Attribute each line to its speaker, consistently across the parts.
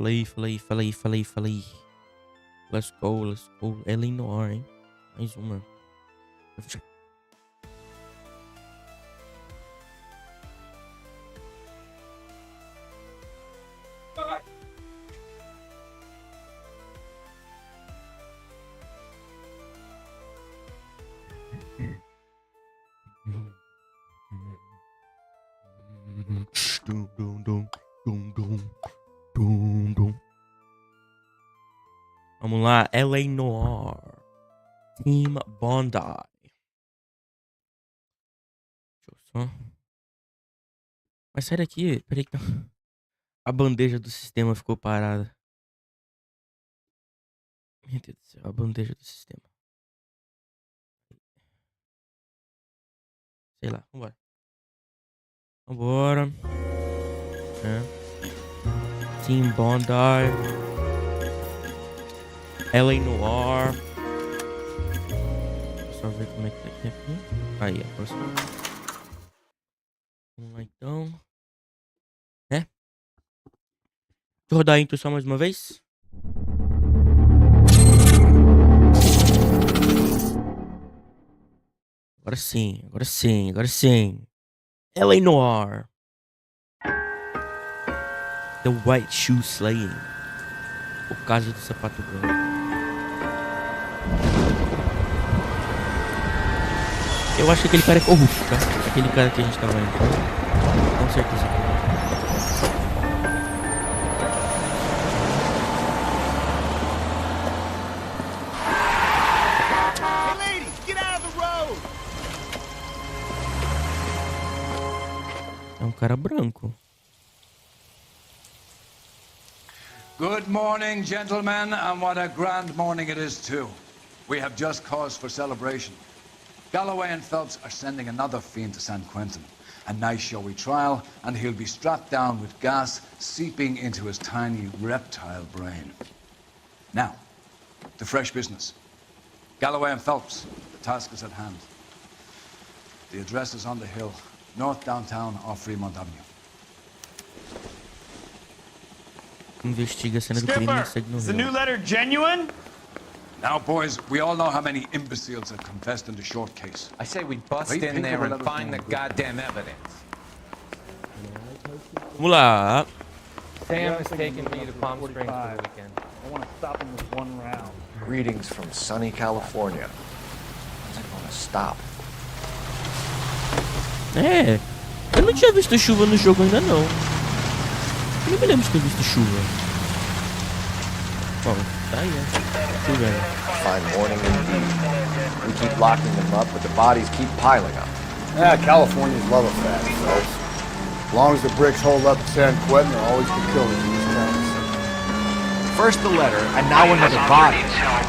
Speaker 1: Fala aí. Let's go. Ela em Noire, hein? Mais uma. Vamos lá, LA Noire, Team Bondi. Deixa eu só. Mas sai daqui, peraí que a bandeja do sistema ficou parada. Meu Deus do céu, a bandeja do sistema. Sei lá, vambora. Team Bondi, LA Noire. Só ver como é que tá aqui. Aí, a próxima. Vamos lá então. Deixa eu rodar a intro só mais uma vez. Agora sim. LA Noire. The White Shoe Slaying. O caso do sapato branco. Eu acho que aquele cara é corrupto, tá? Aquele cara que a gente tava indo. Com certeza.
Speaker 2: Hey ladies, get out of the road!
Speaker 1: É um cara branco.
Speaker 3: Good morning, gentlemen, and what a grand morning it is, too. We have just cause for celebration. Galloway and Phelps are sending another fiend to San Quentin. A nice showy trial, and he'll be strapped down with gas seeping into his tiny reptile brain. Now, the fresh business. Galloway and Phelps, the task is at hand. The address is on the hill, north downtown off Fremont Avenue.
Speaker 1: Investiga a cena do crime e segue no
Speaker 2: Is the
Speaker 1: rio.
Speaker 2: new letter genuine?
Speaker 3: Now, boys, we all know how many imbeciles have confessed in the short case.
Speaker 4: I say we bust
Speaker 3: They
Speaker 4: in
Speaker 3: think
Speaker 4: there
Speaker 3: of a
Speaker 4: and
Speaker 3: lot of
Speaker 4: find the
Speaker 3: things.
Speaker 4: goddamn evidence.
Speaker 1: Vamos lá.
Speaker 4: Sam is taking me to Palm Springs for the weekend.
Speaker 5: I want to stop him with one round.
Speaker 6: Greetings from sunny California. When's it gonna stop?
Speaker 1: Eu não tinha visto chuva no jogo ainda não. Eu não me lembro de ter visto chuva. Bom, tá aí, chovendo.
Speaker 6: Fine morning indeed. We keep locking them up, but the bodies keep piling up.
Speaker 5: Yeah, Californians love a fast, folks. As long as the bricks hold up at San Quentin, there always be killers in these towns.
Speaker 6: First the letter, and now another body.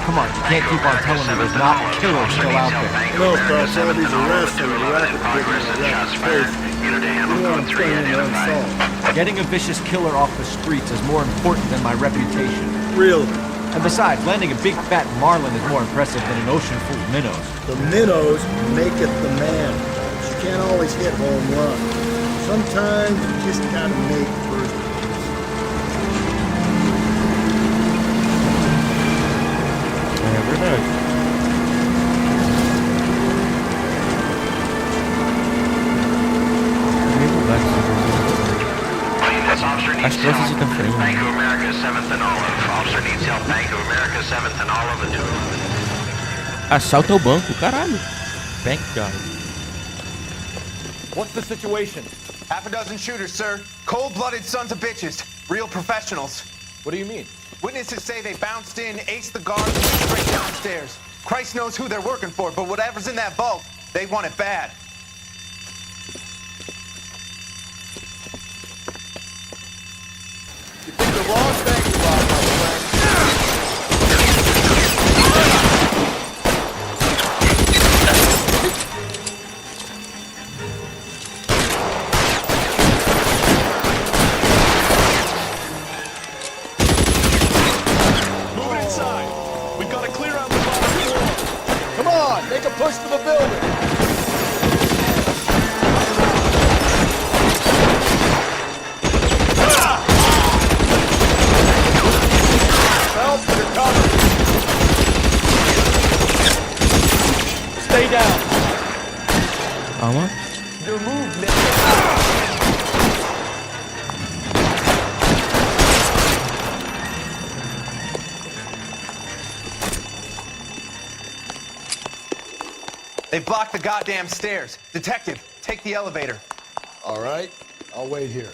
Speaker 6: Come on, you can't keep on telling me there's not killers still out there.
Speaker 5: No, Carl, all these arrests and the racket giving a face. You don't want to turn into unsolved.
Speaker 6: Getting a vicious killer off the streets is more important than my reputation.
Speaker 5: Really?
Speaker 6: And besides, landing a big fat marlin is more impressive than an ocean full of minnows.
Speaker 5: The minnows make it the man. But you can't always hit home run. Sometimes you just gotta make first.
Speaker 1: É verdade. Primeiro lugar que você as troças de café.
Speaker 7: Bank of America 7th and Olive. Officer needs help. Bank of America 7th and Olive and 2.
Speaker 1: Assalto ao banco, caralho. Bank guy.
Speaker 8: What's the situation?
Speaker 9: Half a dozen shooters, sir. Cold-blooded sons of bitches. Real professionals.
Speaker 8: What do you mean?
Speaker 9: Witnesses say they bounced in, aced the guards, and went straight downstairs. Christ knows who they're working for, but whatever's in that vault, they want it bad.
Speaker 5: You picked the wrong thing, Bob, my friend.
Speaker 8: Move it inside. We've got to clear out the bottom floor.
Speaker 5: Come on, make a push for the building.
Speaker 1: Calma.
Speaker 4: Your move, man.
Speaker 9: They blocked the goddamn stairs. Detective, take the elevator.
Speaker 5: All right, I'll wait here.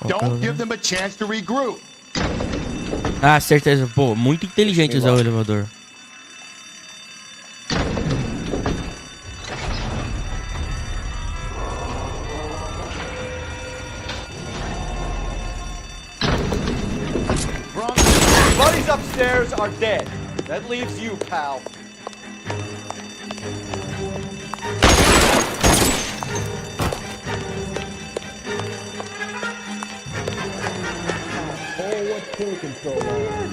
Speaker 2: Don't give them a chance to regroup.
Speaker 1: Ah, certeza. Pô, muito inteligente usar o elevador.
Speaker 6: Buddies upstairs are dead. That leaves you, pal.
Speaker 5: Oh, what's taking so long?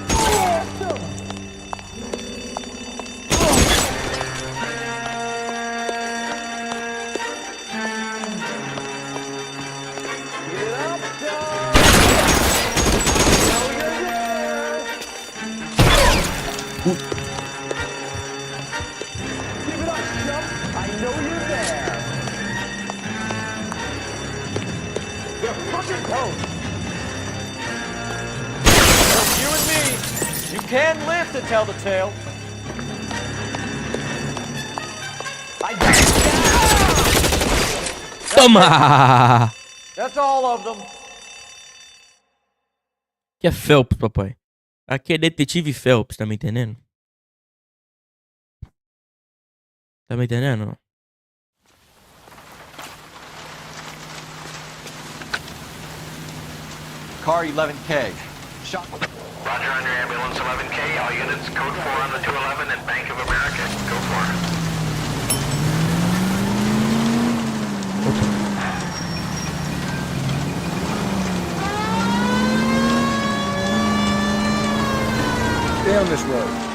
Speaker 6: You and me, you can live to tell the tale.
Speaker 1: Toma!
Speaker 6: That's all of them.
Speaker 1: Que é Phelps, papai. Aqui é detetive Phelps, tá me entendendo? Tá me entendendo? Não?
Speaker 6: Car 11K.
Speaker 7: Roger on your ambulance 11K. All units, code 4 on the 211 and Bank of America. Go for it.
Speaker 5: Stay on this road.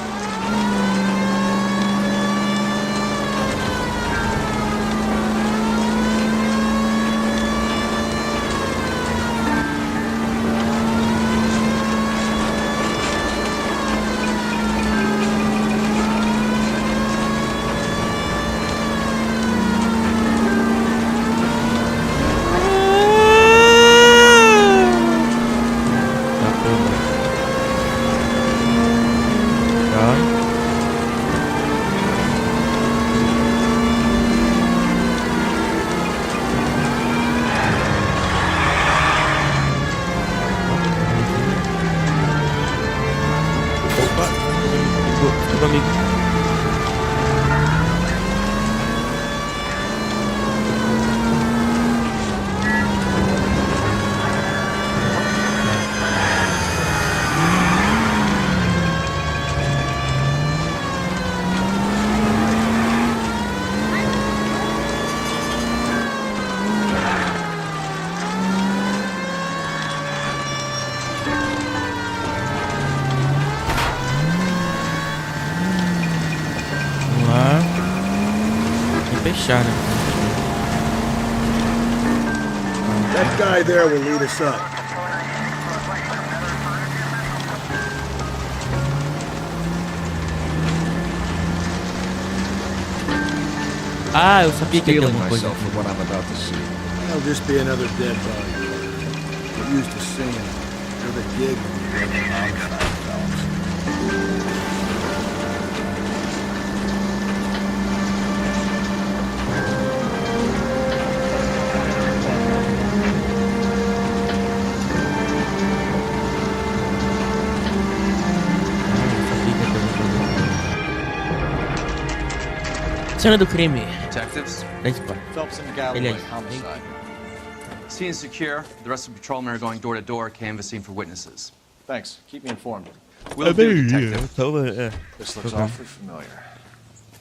Speaker 1: Fechar, né?
Speaker 5: That guy there will lead us up.
Speaker 1: Ah, eu sabia que ia ter alguma coisa.
Speaker 6: for what I'm about to see.
Speaker 5: That'll just be another dead body. We're used to seeing it. You're the gig when you get the homicide fellas.
Speaker 1: Cena do crime.
Speaker 9: Detectives,
Speaker 6: Phelps and Galloway,
Speaker 1: Ele aí.
Speaker 6: homicide.
Speaker 9: scene is secure. The rest of the patrolmen are going door to door, canvassing for witnesses.
Speaker 6: Thanks. Keep me informed.
Speaker 9: Will do, detective.
Speaker 6: This looks awfully familiar.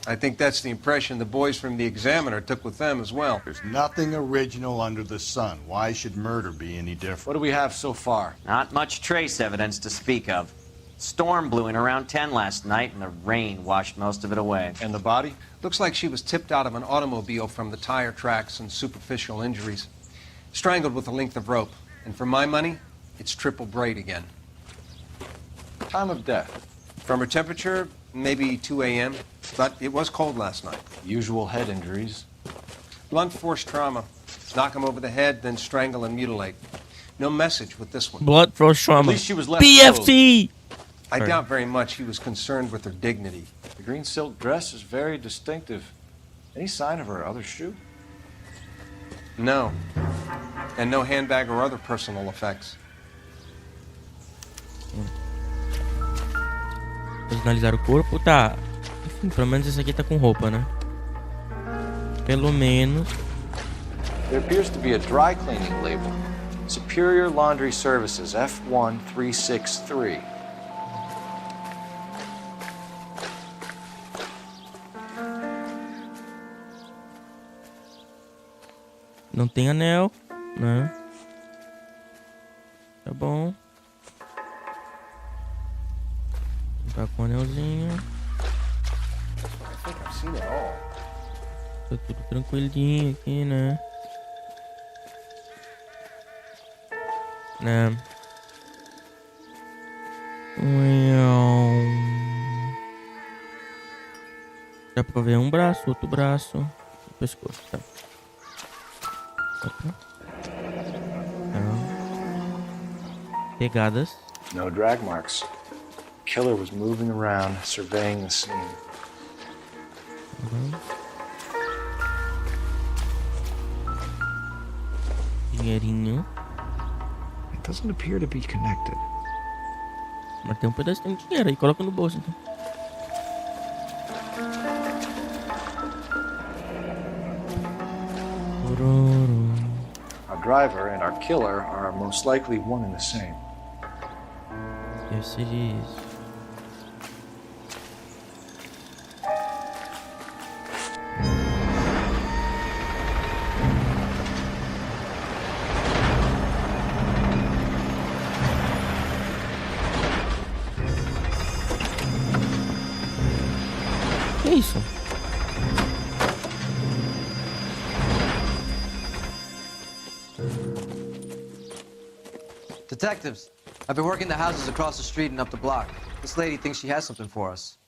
Speaker 10: I think that's the impression the boys from the Examiner took with them as well.
Speaker 2: There's nothing original under the sun. Why should murder be any different?
Speaker 6: What do we have so far?
Speaker 11: Not much trace evidence to speak of. Storm blew in around 10 last night, and the rain washed most of it away.
Speaker 6: And the body?
Speaker 10: Looks like she was tipped out of an automobile from the tire tracks and superficial injuries. Strangled with a length of rope. And for my money, it's triple braid again.
Speaker 6: Time of death?
Speaker 10: From her temperature, Maybe 2 a.m., but it was cold last night.
Speaker 6: Usual head injuries.
Speaker 10: Blunt force trauma. Knock him over the head, then strangle and mutilate. No message with this one.
Speaker 1: Blood force trauma.
Speaker 6: At least she was left
Speaker 1: BFT!
Speaker 10: I doubt very much he was concerned with her dignity.
Speaker 6: The green silk dress is very distinctive. Any sign of her other shoe?
Speaker 10: No. And no handbag or other personal effects.
Speaker 1: Personalizar o corpo, tá. Enfim, pelo menos esse aqui tá com roupa, né? Pelo menos.
Speaker 6: There appears to be a dry cleaning label. Superior Laundry Services, F1363.
Speaker 1: Não tem anel, né? Tá bom. Tá com anelzinho.
Speaker 6: I think I've seen it all.
Speaker 1: Tá tudo tranquilinho aqui, né? Né? Dá pra ver um braço, outro braço, o pescoço, tá? Opa. Pegadas.
Speaker 6: No drag marks. Killer was moving around, surveying the scene.
Speaker 1: Dinheirinho.
Speaker 6: It doesn't appear to be connected.
Speaker 1: Mas tem um pedacinho de dinheiro aí, coloca no bolso então.
Speaker 6: Our driver and our killer are most likely one and the same.
Speaker 1: Yes, it is. Que isso?
Speaker 12: Detectives, I've been working the houses across the street and up the block. This lady thinks she has something for us.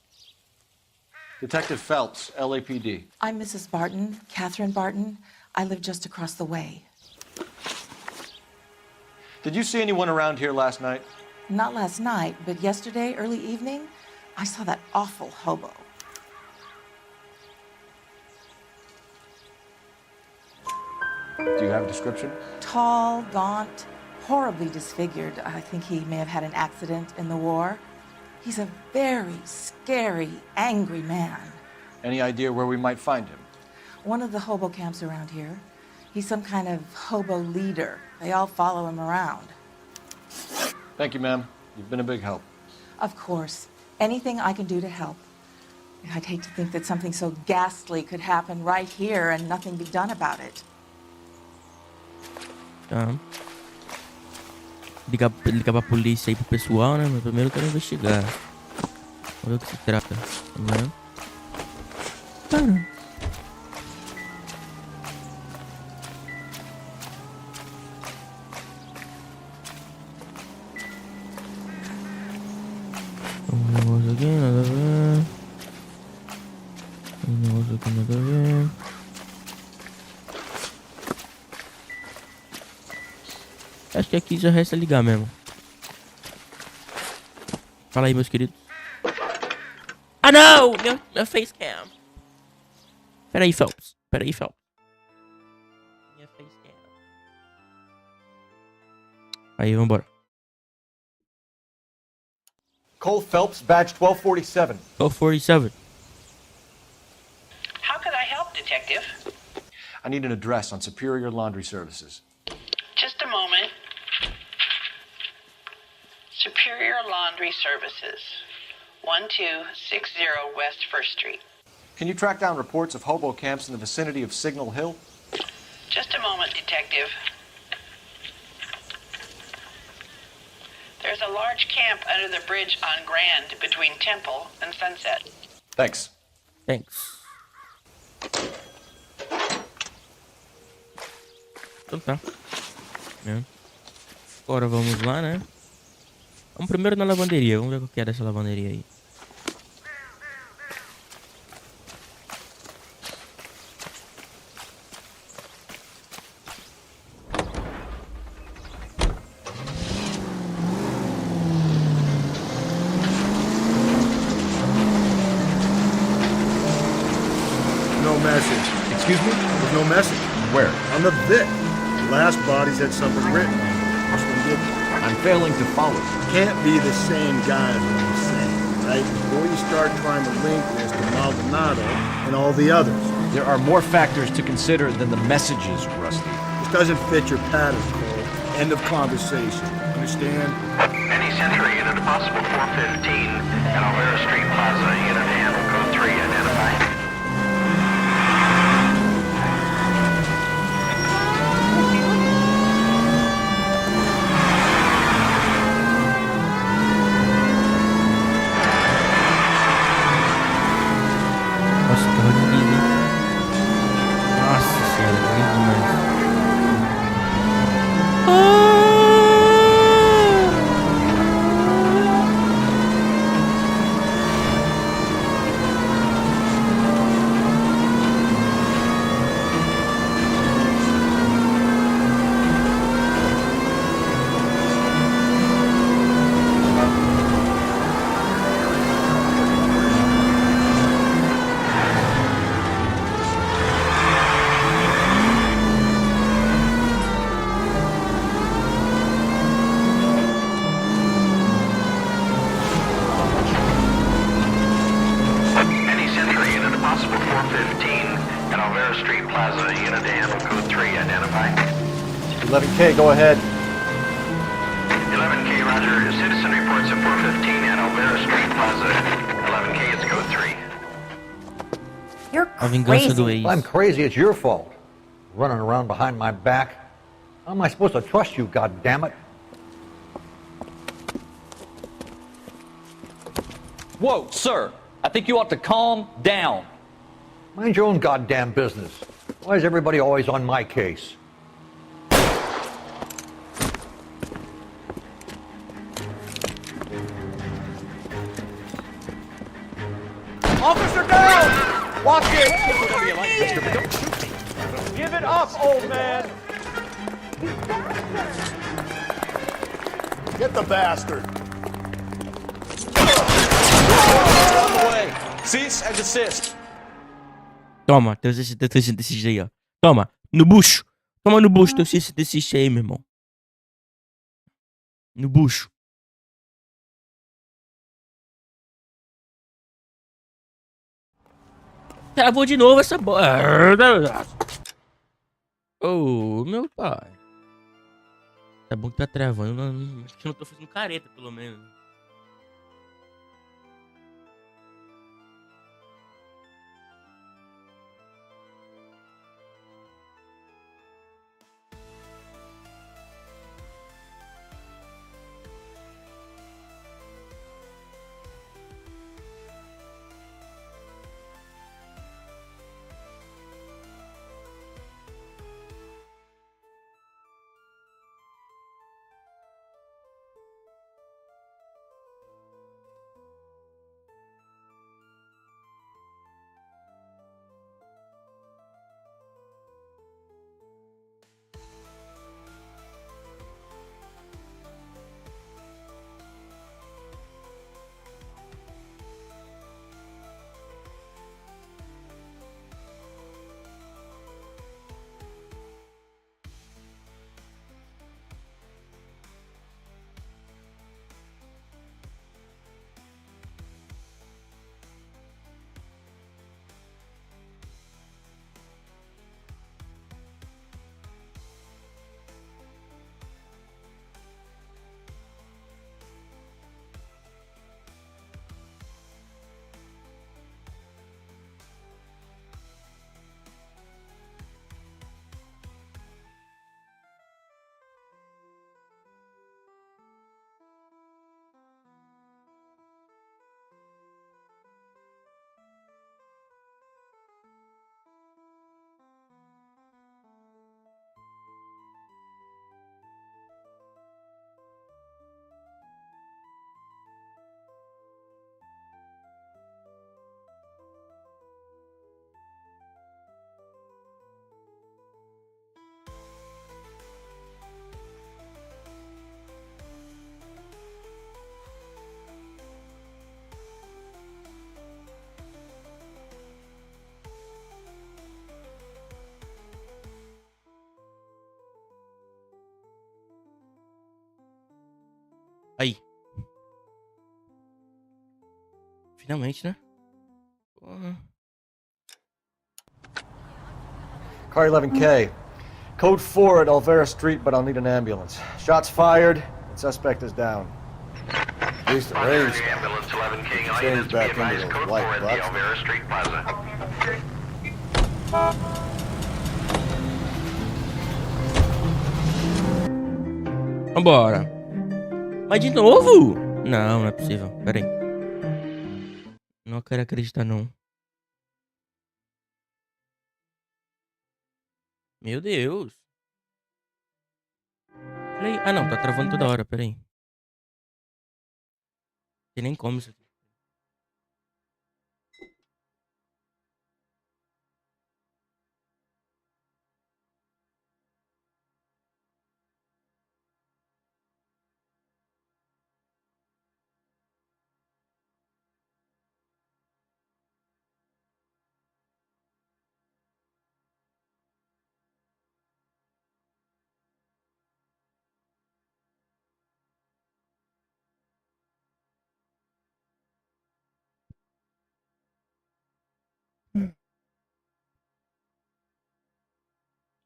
Speaker 6: Detective Phelps, LAPD.
Speaker 13: I'm Mrs. Barton, Catherine Barton. I live just across the way.
Speaker 6: Did you see anyone around here last night?
Speaker 13: Not last night, but yesterday, early evening, I saw that awful hobo.
Speaker 6: Do you have a description?
Speaker 13: Tall, gaunt, horribly disfigured. I think he may have had an accident in the war. He's a very scary, angry man.
Speaker 6: Any idea where we might find him?
Speaker 13: One of the hobo camps around here. He's some kind of hobo leader. They all follow him around.
Speaker 6: Thank you, ma'am. You've been a big help.
Speaker 13: Of course. Anything I can do to help. I'd hate to think that something so ghastly could happen right here and nothing be done about it.
Speaker 1: Tá. Ligar pra polícia aí pro pessoal, né? Mas primeiro eu quero investigar. Vamos ver o que se trata. Né? Para. Um negócio aqui, nada a ver. Um negócio aqui, nada a ver. Acho que aqui já resta ligar mesmo. Fala aí, meus queridos. Ah, não! Meu facecam. Peraí, Phelps. Peraí, Phelps. Minha facecam. Aí, vambora.
Speaker 6: Cole Phelps, badge 1247.
Speaker 1: 1247.
Speaker 14: How could I help, Detective?
Speaker 6: I need an address on Superior Laundry Services.
Speaker 14: Just a moment. Superior Laundry Services, 1260 West 1st Street.
Speaker 6: Can you track down reports of hobo camps in the vicinity of Signal Hill?
Speaker 14: Just a moment, Detective. There's a large camp under the bridge on Grand between Temple and Sunset.
Speaker 6: Thanks.
Speaker 1: Thanks. Então tá. Agora vamos lá, né? Vamos primeiro na lavanderia. Vamos ver o que é dessa lavanderia aí.
Speaker 5: message.
Speaker 8: Excuse me?
Speaker 5: There's no message.
Speaker 8: Where?
Speaker 5: On the Vic. The last bodies had something written on them. This one didn't.
Speaker 8: I'm failing to follow.
Speaker 5: Can't be the same guy as what I'm saying, right? Before you start trying to link this to Maldonado and all the others.
Speaker 8: There are more factors to consider than the messages, Rusty.
Speaker 5: This doesn't fit your pattern, Cole. End of conversation. Understand?
Speaker 7: Any Century unit, possible 415 at Alvera Street Plaza, unit handle code 3, identify.
Speaker 1: Nossa, que rodinha, hein? Nossa senhora, lindo demais.
Speaker 7: Any Century unit, possible 415 at Alvera Street Plaza, unit handle code 3, identify.
Speaker 6: 11K, go ahead.
Speaker 7: 11K, roger. Citizen reports at 415 at Alvera Street Plaza. 11K, it's code 3.
Speaker 15: You're
Speaker 1: A vingança do
Speaker 15: crazy.
Speaker 1: ex.
Speaker 16: I'm crazy, it's your fault. Running around behind my back. How am I supposed to trust you, goddammit?
Speaker 17: Whoa, sir. I think you ought to calm down.
Speaker 16: Mind your own goddamn business. Why is everybody always on my case?
Speaker 9: Officer down! Watch it! Give it up, old man!
Speaker 5: Get the bastard!
Speaker 8: On the way. Cease and desist.
Speaker 1: Toma, teu cease e desiste aí, ó. Toma, no bucho. Toma no bucho, teu cease e desiste aí, meu irmão. No bucho. Travou de novo essa bola. Oh, meu pai. Tá bom que tá travando. Acho que eu não tô fazendo careta, pelo menos. Finalmente, né? Porra.
Speaker 16: Car 11K. Code 4 at Olvera Street, but I'll need an ambulance. Shots fired, and suspect is down.
Speaker 5: At least the rain's
Speaker 7: Ambulance 11K
Speaker 5: change
Speaker 7: units, be
Speaker 5: back into
Speaker 7: advised
Speaker 5: those
Speaker 7: code 4
Speaker 5: white
Speaker 7: at the
Speaker 5: bucks.
Speaker 7: Alvera Street Plaza.
Speaker 1: Vambora. Mas de novo? Não, não é possível. Pera aí. Não quero acreditar, não. Meu Deus. Ah, não. Tá travando toda hora. Pera aí. Não tem nem como isso aqui.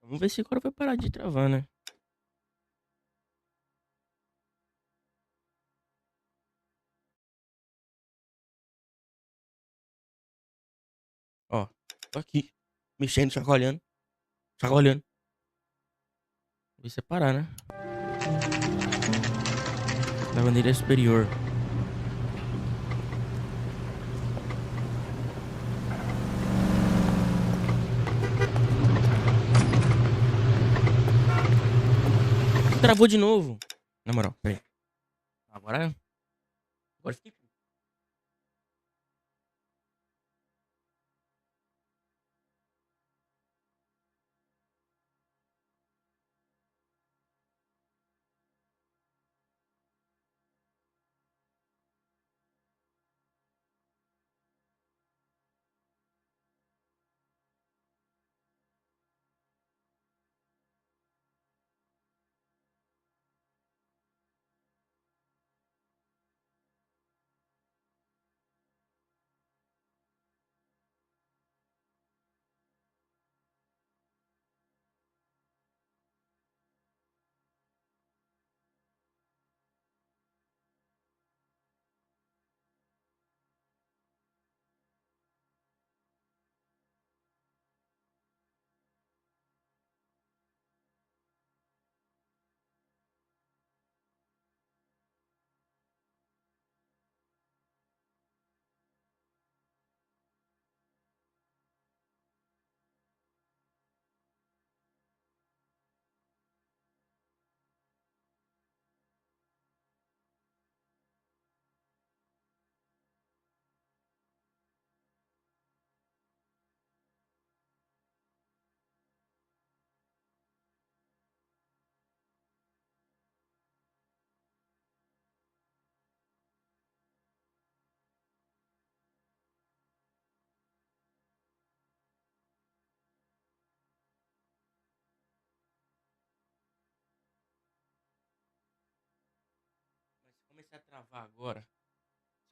Speaker 1: Vamos ver se agora vai parar de travar, né? Ó, tô aqui. Mexendo, chacoalhando. Chacoalhando. Vamos ver se parar, né? Na bandeira superior. Travou de novo. Na moral, peraí. Agora fiquei. Começar a travar agora. Se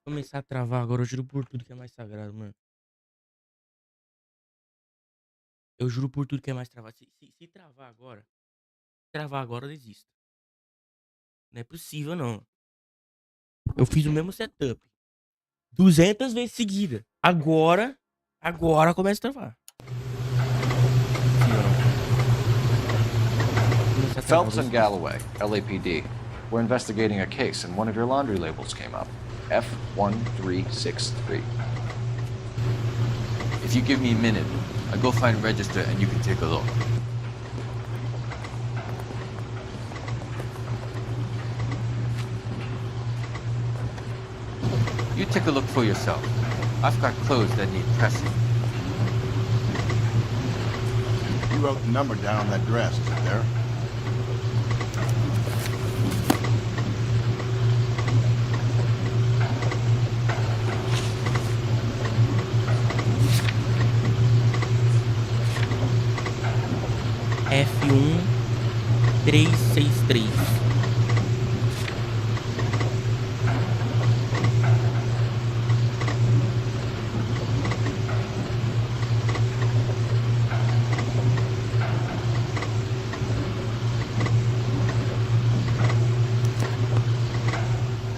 Speaker 1: começar a travar agora, eu juro por tudo que é mais sagrado, mano. Eu juro por tudo que é mais travado. Se travar agora, eu desisto. Não é possível, não. Eu fiz o mesmo setup 200 vezes seguida. Agora começa a travar.
Speaker 6: Phelps and Galloway, LAPD. We're investigating a case and one of your laundry labels came up. F1363.
Speaker 18: If you give me a minute, I'll go find register and you can take a look. You take a look for yourself. I've got clothes that need pressing.
Speaker 2: You wrote the number down on that dress, is it there?
Speaker 1: F1363.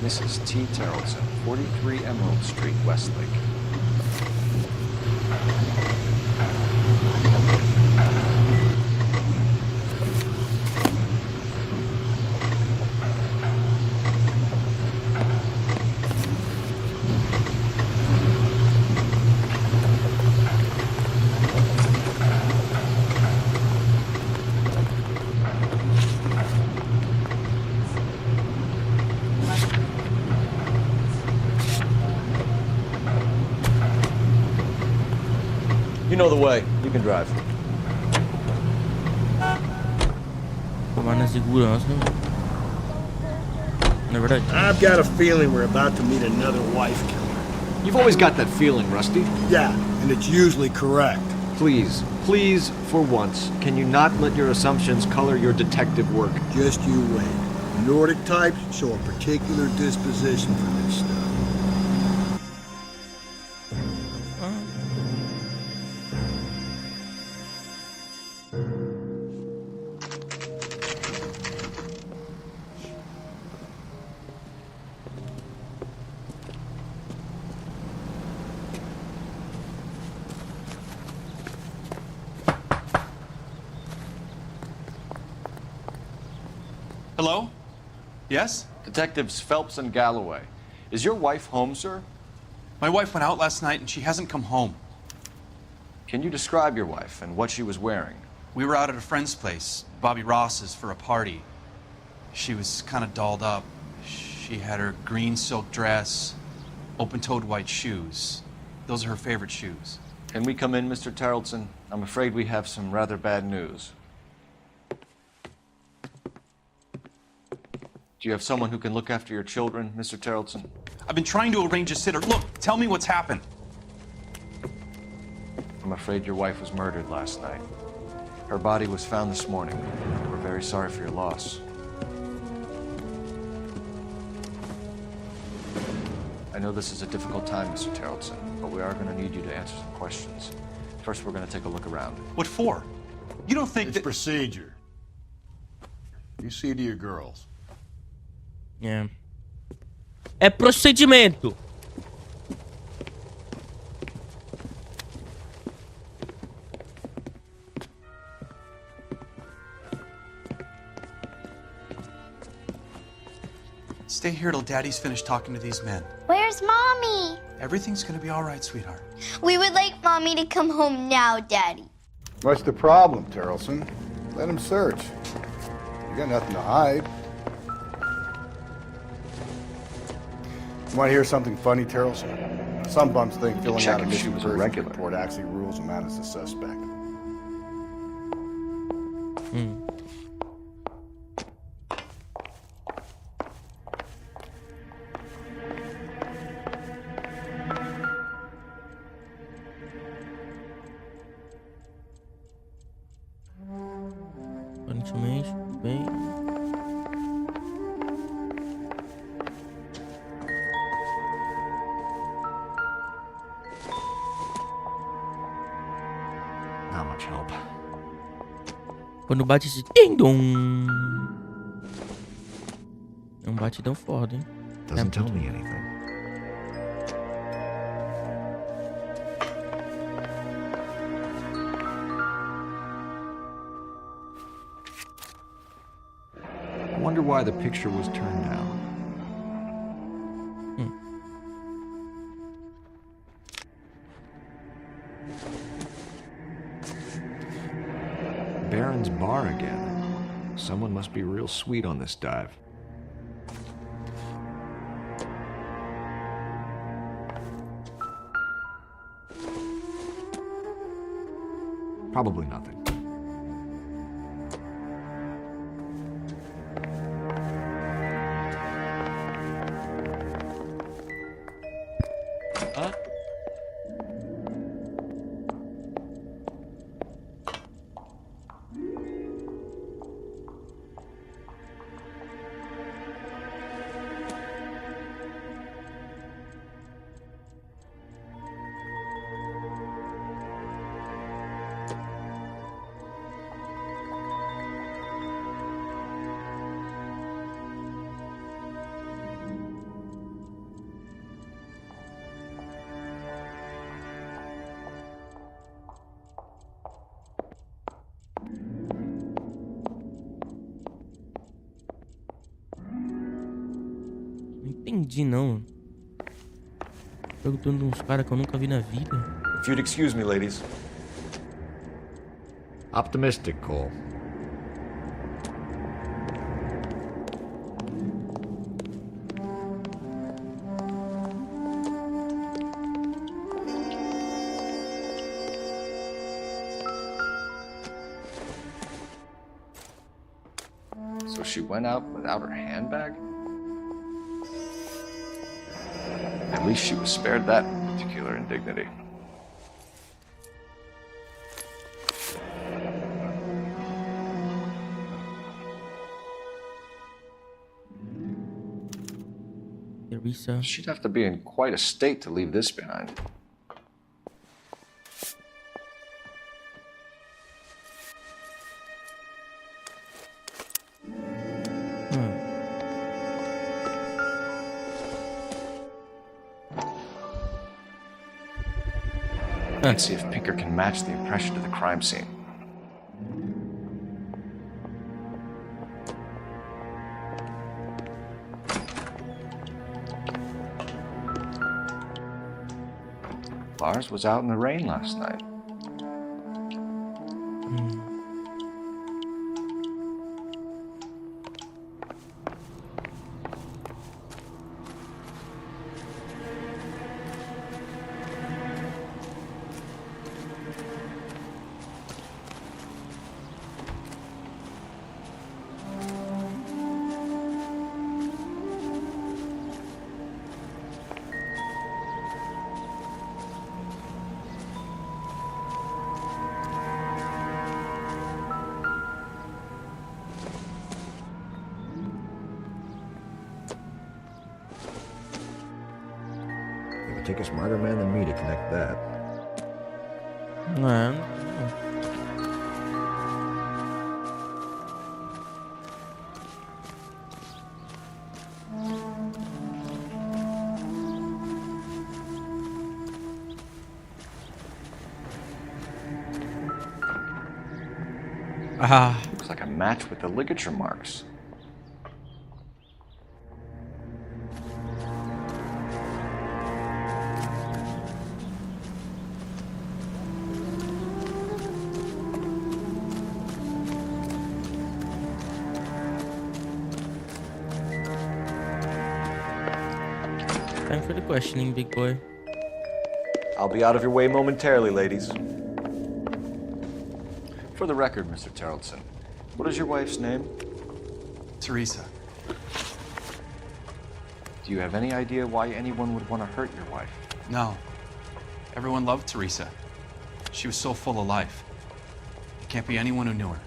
Speaker 6: Mrs. T. Terrellson, 43 Emerald Street, Westlake.
Speaker 16: You know the way. You can drive.
Speaker 1: Tomar na segurança. Na verdade.
Speaker 5: I've got a feeling we're about to meet another wife killer.
Speaker 16: You've always got that feeling, Rusty.
Speaker 5: Yeah, and it's usually correct.
Speaker 16: Please, please, for once, can you not let your assumptions color your detective work?
Speaker 5: Just you wait. Nordic types show a particular disposition for this stuff.
Speaker 3: Hello? Yes?
Speaker 6: Detectives Phelps and Galloway. Is your wife home, sir?
Speaker 3: My wife went out last night and she hasn't come home.
Speaker 6: Can you describe your wife and what she was wearing?
Speaker 3: We were out at a friend's place, Bobby Ross's, for a party. She was kind of dolled up. She had her green silk dress, open-toed white shoes. Those are her favorite shoes.
Speaker 6: Can we come in, Mr. Tarleton? I'm afraid we have some rather bad news. Do you have someone who can look after your children, Mr. Tarleton?
Speaker 3: I've been trying to arrange a sitter. Look, tell me what's happened.
Speaker 6: I'm afraid your wife was murdered last night. Her body was found this morning. We're very sorry for your loss. I know this is a difficult time, Mr. Tarleton, but we are going to need you to answer some questions. First, we're going to take a look around.
Speaker 3: What for? You don't think
Speaker 2: it's procedure. You see to your girls.
Speaker 1: É. É procedimento.
Speaker 3: Stay here till Daddy's finished talking to these men.
Speaker 19: Where's Mommy?
Speaker 3: Everything's gonna be all right, sweetheart.
Speaker 19: We would like Mommy to come home now, Daddy.
Speaker 2: What's the problem, Terrelson? Let him search. You got nothing to hide. You want to hear something funny, Terrelson? Some bums think filling out a missing persons report actually rules him out as a suspect.
Speaker 1: Aparentemente, bem.
Speaker 16: Not much help.
Speaker 1: Quando bate esse ding-dong. É um batidão foda, hein?
Speaker 16: Doesn't tell me anything. I wonder why the picture was turned down. Baron's bar again. Someone must be real sweet on this dive. Probably nothing.
Speaker 1: Não entendi, não. Perguntando de uns caras que eu nunca vi na vida.
Speaker 16: If you'd excuse me, ladies.
Speaker 2: Optimistic, Cole.
Speaker 6: So she went out without her handbag? At least she was spared that particular indignity.
Speaker 1: Teresa.
Speaker 6: She'd have to be in quite a state to leave this behind. Let's see if Pinker can match the impression to the crime scene. Lars was out in the rain last night.
Speaker 2: It would take a smarter man than me to connect that.
Speaker 1: Man.
Speaker 6: Looks like a match with the ligature marks.
Speaker 1: Time for the questioning, big boy.
Speaker 16: I'll be out of your way momentarily, ladies.
Speaker 6: For the record, Mr. Terrellson, what is your wife's name?
Speaker 3: Teresa.
Speaker 6: Do you have any idea why anyone would want to hurt your wife?
Speaker 3: No. Everyone loved Teresa. She was so full of life. It can't be anyone who knew her.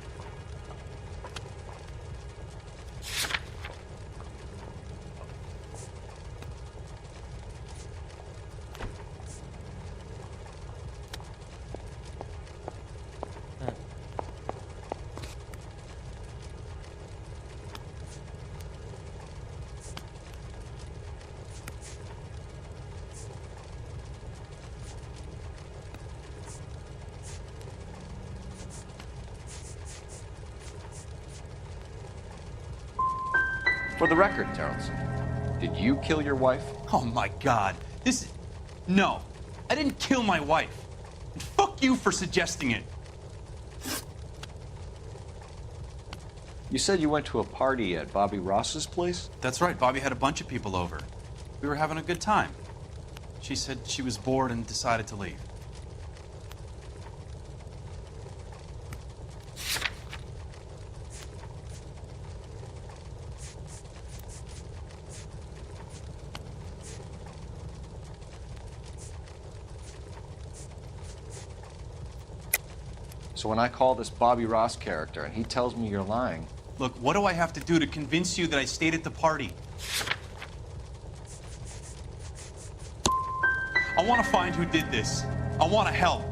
Speaker 6: For the record, Terrellson, did you kill your wife?
Speaker 3: Oh my God. No. I didn't kill my wife. And fuck you for suggesting it.
Speaker 6: You said you went to a party at Bobby Ross's place?
Speaker 3: That's right. Bobby had a bunch of people over. We were having a good time. She said she was bored and decided to leave.
Speaker 6: So when I call this Bobby Ross character and he tells me you're lying...
Speaker 3: Look, what do I have to do to convince you that I stayed at the party? I want to find who did this. I want to help.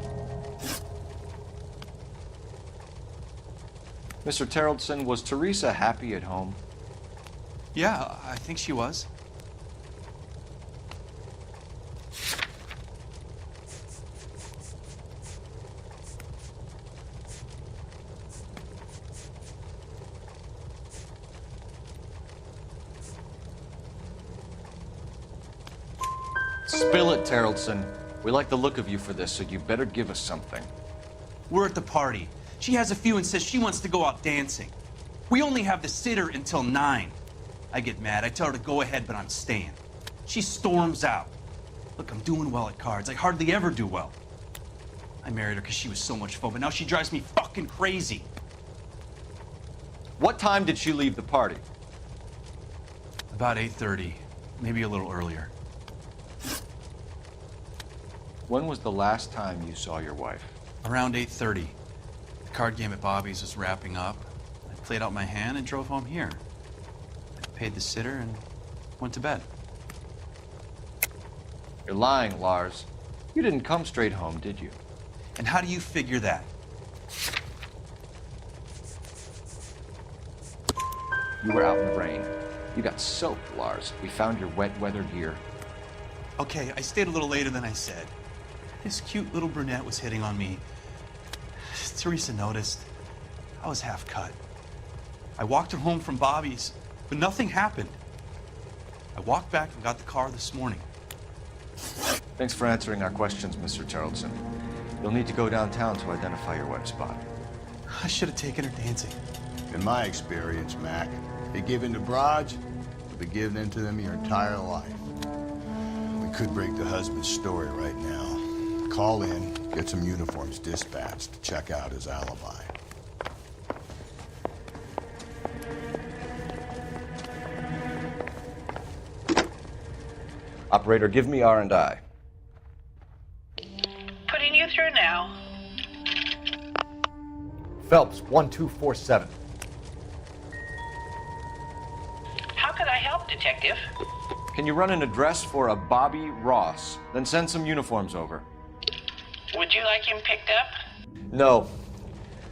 Speaker 6: Mr. Terrellson, was Teresa happy at home?
Speaker 3: Yeah, I think she was.
Speaker 6: Spill it, Terrelson. We like the look of you for this, so you better give us something.
Speaker 20: We're at the party. She has a few and says she wants to go out dancing. We only have the sitter until 9. I get mad. I tell her to go ahead, but I'm staying. She storms out. Look, I'm doing well at cards. I hardly ever do well. I married her because she was so much fun, but now she drives me fucking crazy.
Speaker 6: What time did she leave the party?
Speaker 20: About 8:30, maybe a little earlier.
Speaker 6: When was the last time you saw your wife?
Speaker 20: Around 8:30. The card game at Bobby's was wrapping up. I played out my hand and drove home here. I paid the sitter and went to bed.
Speaker 6: You're lying, Lars. You didn't come straight home, did you?
Speaker 20: And how do you figure that?
Speaker 6: You were out in the rain. You got soaked, Lars. We found your wet weather gear.
Speaker 20: Okay, I stayed a little later than I said. This cute little brunette was hitting on me. Teresa noticed. I was half cut. I walked her home from Bobby's, but nothing happened. I walked back and got the car this morning.
Speaker 6: Thanks for answering our questions, Mr. Charlton. You'll need to go downtown to identify your wet spot.
Speaker 20: I should have taken her dancing.
Speaker 2: In my experience, Mac, you give in to broads, you'll be giving in to them your entire life. We could break the husband's story right now. Call in, get some uniforms dispatched to check out his alibi.
Speaker 6: Operator, give me R&I.
Speaker 14: Putting you through now.
Speaker 16: Phelps, 1247.
Speaker 14: How could I help, Detective?
Speaker 6: Can you run an address for a Bobby Ross, then send some uniforms over?
Speaker 14: Would you like him picked up?
Speaker 6: No.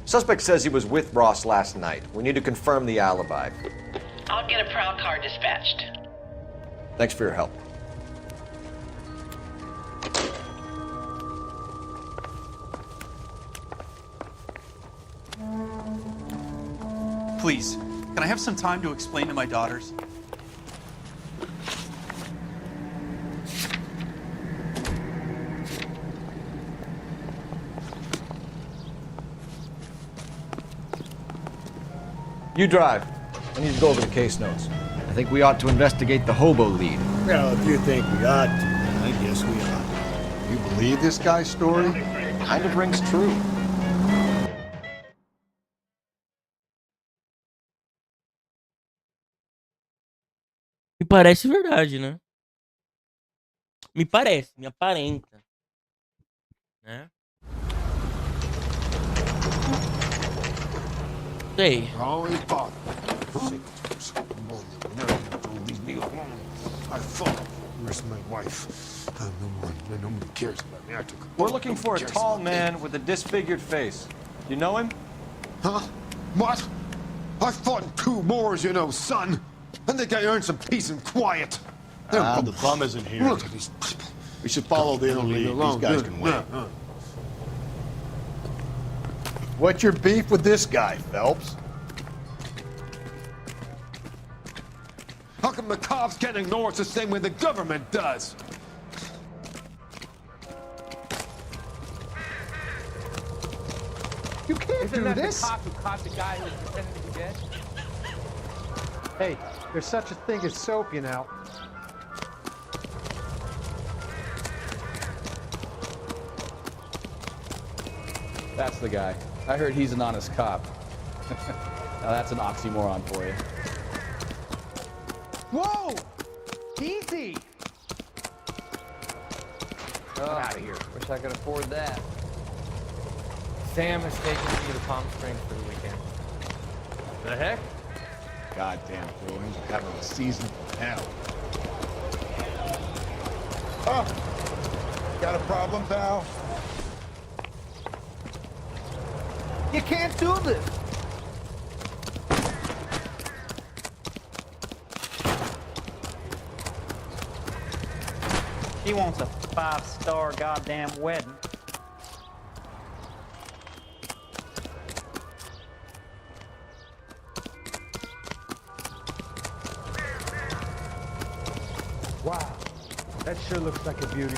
Speaker 6: Suspect says he was with Ross last night. We need to confirm the alibi.
Speaker 14: I'll get a prowl car dispatched.
Speaker 6: Thanks for your help.
Speaker 20: Please, can I have some time to explain to my daughters?
Speaker 16: You drive. I need to go over the case notes. I think we ought to investigate the hobo lead.
Speaker 5: Well, if you think we ought to, I guess we ought.
Speaker 2: You believe this guy's story?
Speaker 6: Kind of rings true.
Speaker 1: Me parece verdade, né? Me parece, me aparenta. Né? Sei.
Speaker 5: Always bother. Leave me alone. I thought, where's my wife? Nobody cares about me. I took
Speaker 6: We're looking for a tall man with a disfigured face. You know him?
Speaker 5: Huh? What? I fought in 2 wars, you know, son. I think I earned some peace and quiet.
Speaker 2: The bum isn't here.
Speaker 5: Look at these people.
Speaker 2: We should follow the lead. These guys can wait. What's your beef with this guy, Phelps?
Speaker 5: How come the cops can't ignore us the same way the government does?
Speaker 12: You can't
Speaker 4: Isn't
Speaker 12: do
Speaker 4: that
Speaker 12: this.
Speaker 4: the cop who caught the guy who was pretending to be dead?
Speaker 12: Hey, there's such a thing as soap, you know.
Speaker 18: That's the guy. I heard he's an honest cop. Now that's an oxymoron for you.
Speaker 12: Whoa! Easy!
Speaker 4: Get out of here. Wish I could afford that. Sam is taking me to Palm Springs for the weekend.
Speaker 18: The heck?
Speaker 2: Goddamn Bruins are having a season from hell. Oh, got a problem, pal?
Speaker 12: You can't do this!
Speaker 21: She wants a 5-star goddamn wedding.
Speaker 12: Wow.
Speaker 11: That sure looks like a beauty.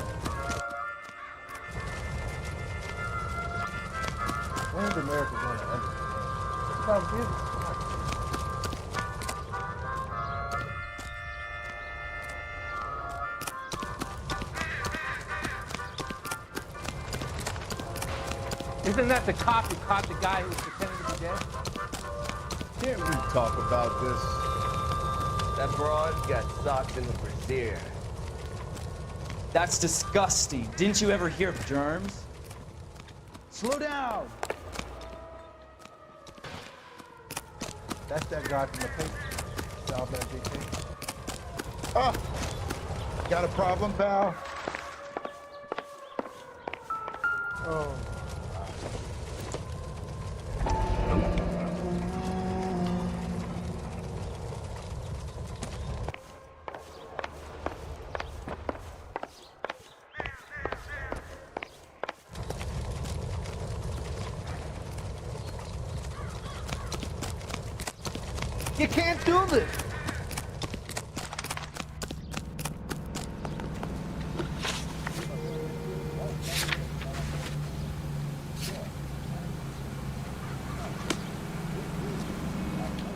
Speaker 11: When's America going to understand? It's how beautiful.
Speaker 4: Isn't that the cop who caught the guy who was pretending to be dead?
Speaker 11: Can't we talk about this?
Speaker 12: That broad got socked in the brassiere.
Speaker 17: That's disgusting. Didn't you ever hear of germs?
Speaker 11: Slow down! That's that guy from the paper. South NGT. Oh! Got a problem, pal? Oh. You can't do this!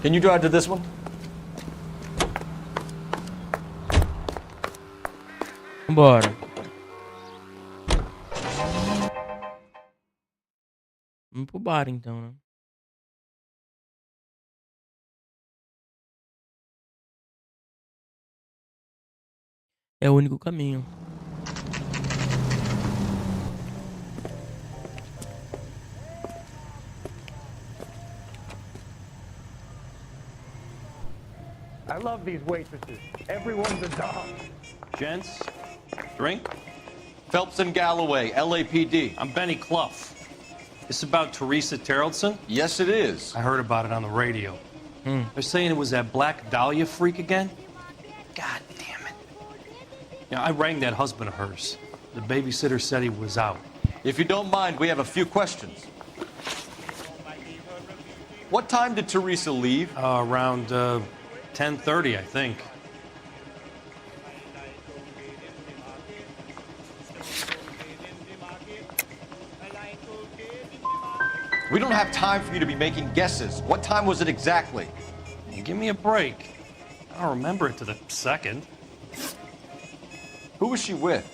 Speaker 16: Can you drive to this one?
Speaker 1: Vambora. Vamos pro bar então, né? É o único caminho.
Speaker 11: I love these waitresses. Everyone's a dog.
Speaker 20: Gents, drink?
Speaker 10: Phelps and Galloway, LAPD.
Speaker 20: I'm Benny Clough. This about Teresa Terrellson?
Speaker 10: Yes, it is.
Speaker 20: I heard about it on the radio. They're saying it was that Black Dahlia freak again? God damn it. Yeah, I rang that husband of hers. The babysitter said he was out.
Speaker 10: If you don't mind, we have a few questions. What time did Teresa leave?
Speaker 20: Around 10:30, I think.
Speaker 10: We don't have time for you to be making guesses. What time was it exactly?
Speaker 20: Give me a break. I don't remember it to the second.
Speaker 10: Who was she with?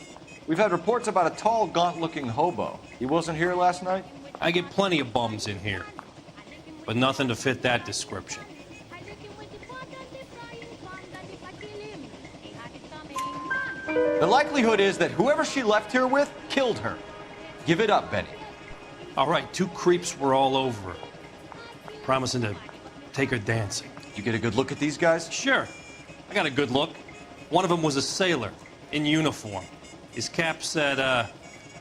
Speaker 10: We've had reports about a tall, gaunt-looking hobo. He wasn't here last night?
Speaker 20: I get plenty of bums in here, but nothing to fit that description.
Speaker 10: The likelihood is that whoever she left here with killed her. Give it up, Benny.
Speaker 20: All right, two creeps were all over her, promising to take her dancing.
Speaker 10: You get a good look at these guys?
Speaker 20: Sure. I got a good look. One of them was a sailor in uniform. His cap said,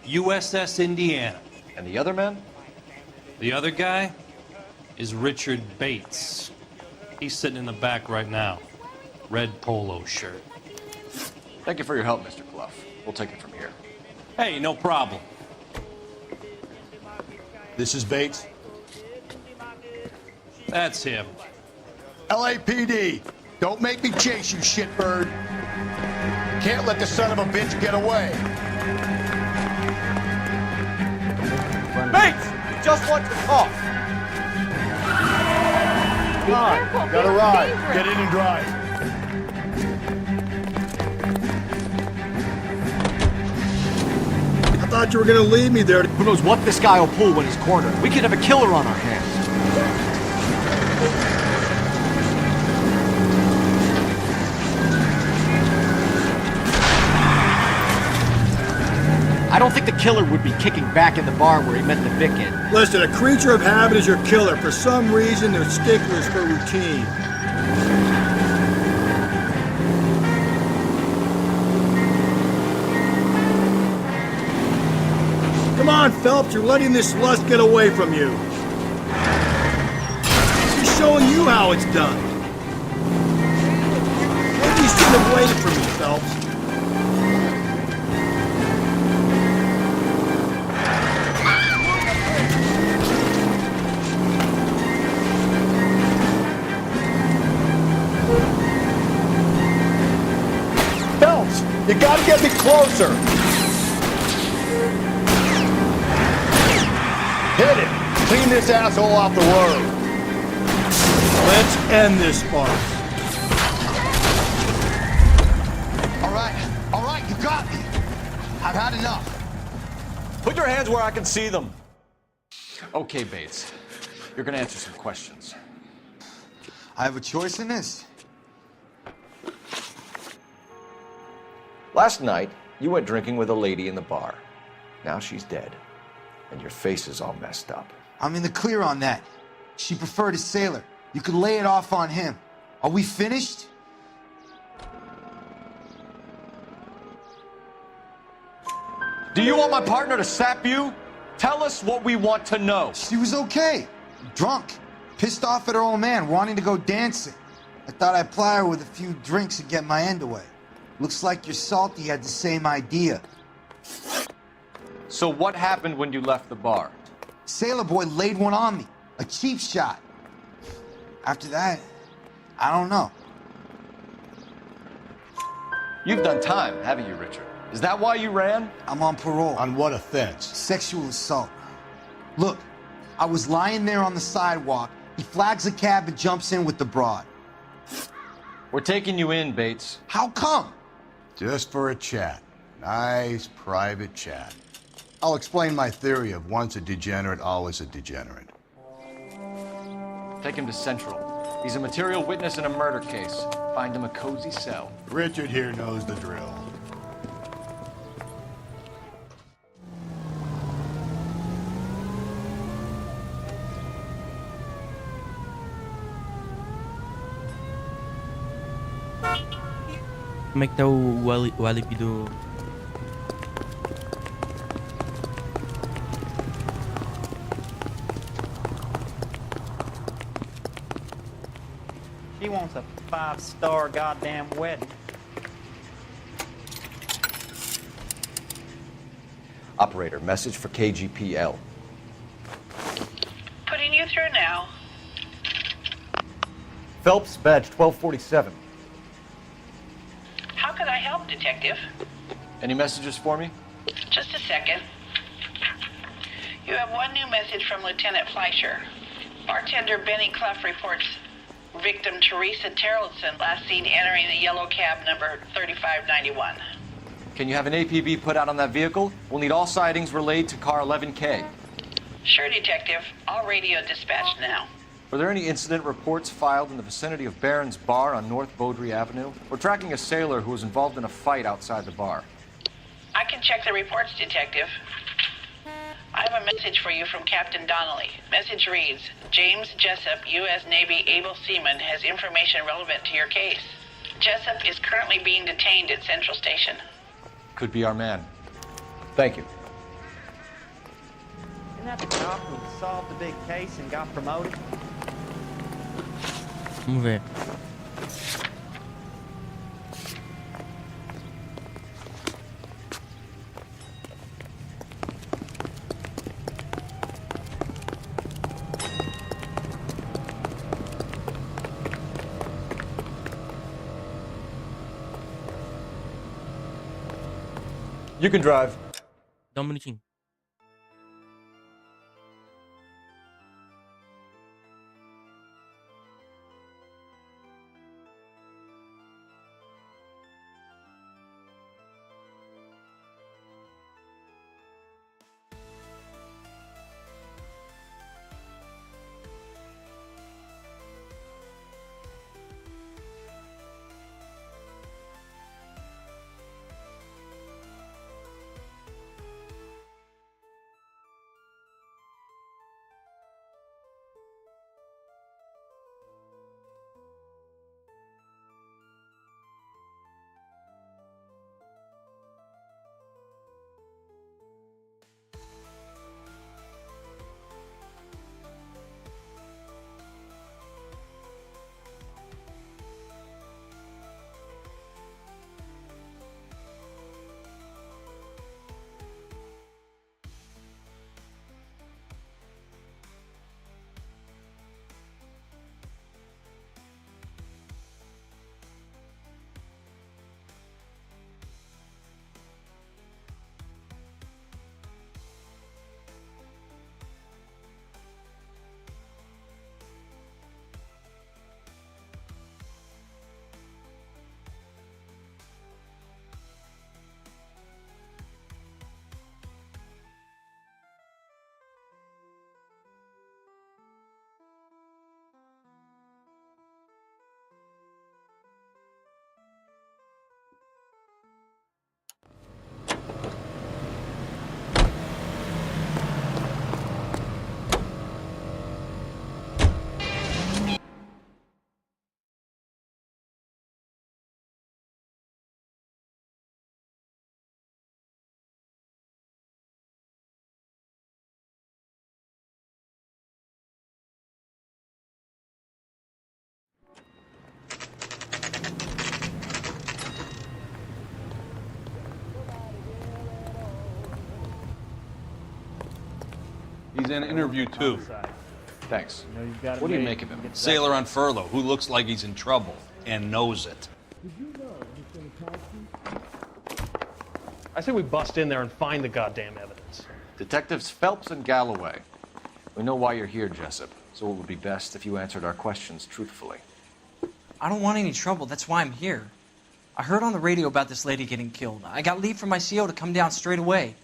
Speaker 20: USS Indiana.
Speaker 10: And the other man?
Speaker 20: The other guy is Richard Bates. He's sitting in the back right now. Red polo shirt.
Speaker 10: Thank you for your help, Mr. Clough. We'll take it from here.
Speaker 20: Hey, no problem.
Speaker 2: This is Bates.
Speaker 20: That's him.
Speaker 2: LAPD, don't make me chase you, shitbird. Can't let the son of a bitch get away.
Speaker 10: Bates! We just want to talk.
Speaker 2: Come on, got a ride. Get in and drive.
Speaker 5: I thought you were gonna leave me there.
Speaker 16: Who knows what this guy will pull when he's cornered? We could have a killer on our hands. I don't think the killer would be kicking back in the bar where he met the Vic in.
Speaker 5: Listen, a creature of habit is your killer. For some reason, they're sticklers for routine. Come on, Phelps, you're letting this lust get away from you. He's showing you how it's done. Maybe you shouldn't have waited for me, Phelps. Phelps, you gotta get me closer. Hit it. Clean this asshole off the road. Let's end this farce.
Speaker 9: All right, you got me. I've had enough.
Speaker 16: Put your hands where I can see them.
Speaker 10: Okay, Bates. You're gonna answer some questions.
Speaker 9: I have a choice in this.
Speaker 16: Last night, you went drinking with a lady in the bar. Now she's dead, and your face is all messed up.
Speaker 9: I'm in the clear on that. She preferred a sailor. You could lay it off on him. Are we finished?
Speaker 16: Do you want my partner to sap you? Tell us what we want to know.
Speaker 9: She was okay. Drunk. Pissed off at her old man, wanting to go dancing. I thought I'd ply her with a few drinks and get my end away. Looks like your salty had the same idea.
Speaker 16: So what happened when you left the bar?
Speaker 9: Sailor boy laid one on me. A cheap shot. After that, I don't know.
Speaker 16: You've done time, haven't you, Richard? Is that why you ran?
Speaker 9: I'm on parole.
Speaker 2: On what offense?
Speaker 9: Sexual assault. Look, I was lying there on the sidewalk. He flags a cab and jumps in with the broad.
Speaker 16: We're taking you in, Bates.
Speaker 9: How come?
Speaker 2: Just for a chat. Nice private chat. I'll explain my theory of once a degenerate, always a degenerate.
Speaker 16: Take him to Central. He's a material witness in a murder case. Find him a cozy cell.
Speaker 2: Richard here knows the drill.
Speaker 1: Como é que tá o álibi do...
Speaker 21: She wants a 5-star goddamn wedding.
Speaker 16: Operator, message for KGPL.
Speaker 14: Putting you through now.
Speaker 16: Phelps, badge 1247.
Speaker 14: How could I help, Detective?
Speaker 16: Any messages for me?
Speaker 14: Just a second. You have one new message from Lieutenant Fleischer. Bartender Benny Clough reports victim Teresa Terrellson last seen entering the yellow cab number 3591.
Speaker 16: Can you have an APB put out on that vehicle? We'll need all sightings relayed to car 11K.
Speaker 14: Sure, Detective. All radio dispatched now.
Speaker 16: Were there any incident reports filed in the vicinity of Barron's Bar on North Beaudry Avenue? We're tracking a sailor who was involved in a fight outside the bar.
Speaker 14: I can check the reports, Detective. I have a message for you from Captain Donnelly. Message reads, James Jessup, U.S. Navy able seaman, has information relevant to your case. Jessup is currently being detained at Central Station.
Speaker 16: Could be our man. Thank you.
Speaker 21: Isn't that the cop who solved the big case and got promoted?
Speaker 1: Vamos ver.
Speaker 16: You can drive.
Speaker 1: Dá um minutinho.
Speaker 8: He's in interview 2.
Speaker 10: Thanks.
Speaker 17: You know you've got
Speaker 10: What do you make of him?
Speaker 8: Sailor on furlough who looks like he's in trouble and knows it.
Speaker 13: I say we bust in there and find the goddamn evidence.
Speaker 10: Detectives Phelps and Galloway. We know why you're here, Jessup, so it would be best if you answered our questions truthfully.
Speaker 22: I don't want any trouble. That's why I'm here. I heard on the radio about this lady getting killed. I got leave from my CO to come down straight away.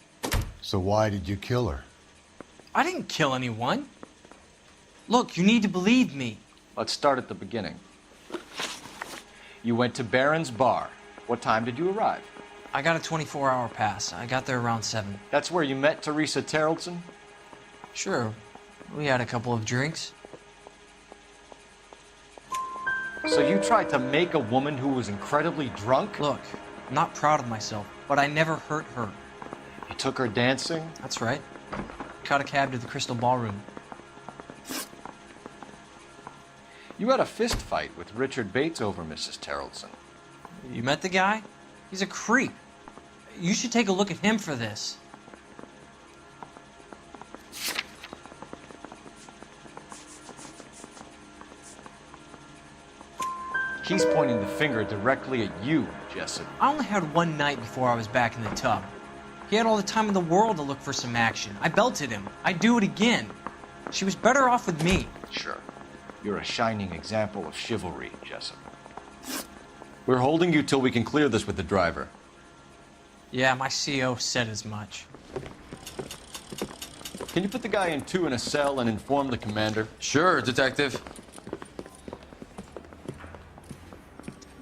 Speaker 2: So why did you kill her?
Speaker 22: I didn't kill anyone. Look, you need to believe me.
Speaker 10: Let's start at the beginning. You went to Barron's Bar. What time did you arrive?
Speaker 22: I got a 24-hour pass. I got there around 7.
Speaker 10: That's where you met Teresa Terrellson?
Speaker 22: Sure. We had a couple of drinks.
Speaker 10: So you tried to make a woman who was incredibly drunk?
Speaker 22: Look, I'm not proud of myself, but I never hurt her.
Speaker 10: You took her dancing?
Speaker 22: That's right. Caught a cab to the Crystal Ballroom.
Speaker 10: You had a fist fight with Richard Bates over Mrs. Terrellson.
Speaker 22: You met the guy? He's a creep. You should take a look at him for this.
Speaker 10: He's pointing the finger directly at you, Jessup.
Speaker 22: I only had one night before I was back in the tub. He had all the time in the world to look for some action. I belted him. I'd do it again. She was better off with me.
Speaker 10: Sure. You're a shining example of chivalry, Jessup. We're holding you till we can clear this with the driver.
Speaker 22: Yeah, my CO said as much.
Speaker 10: Can you put the guy in 2 in a cell and inform the commander?
Speaker 23: Sure, Detective.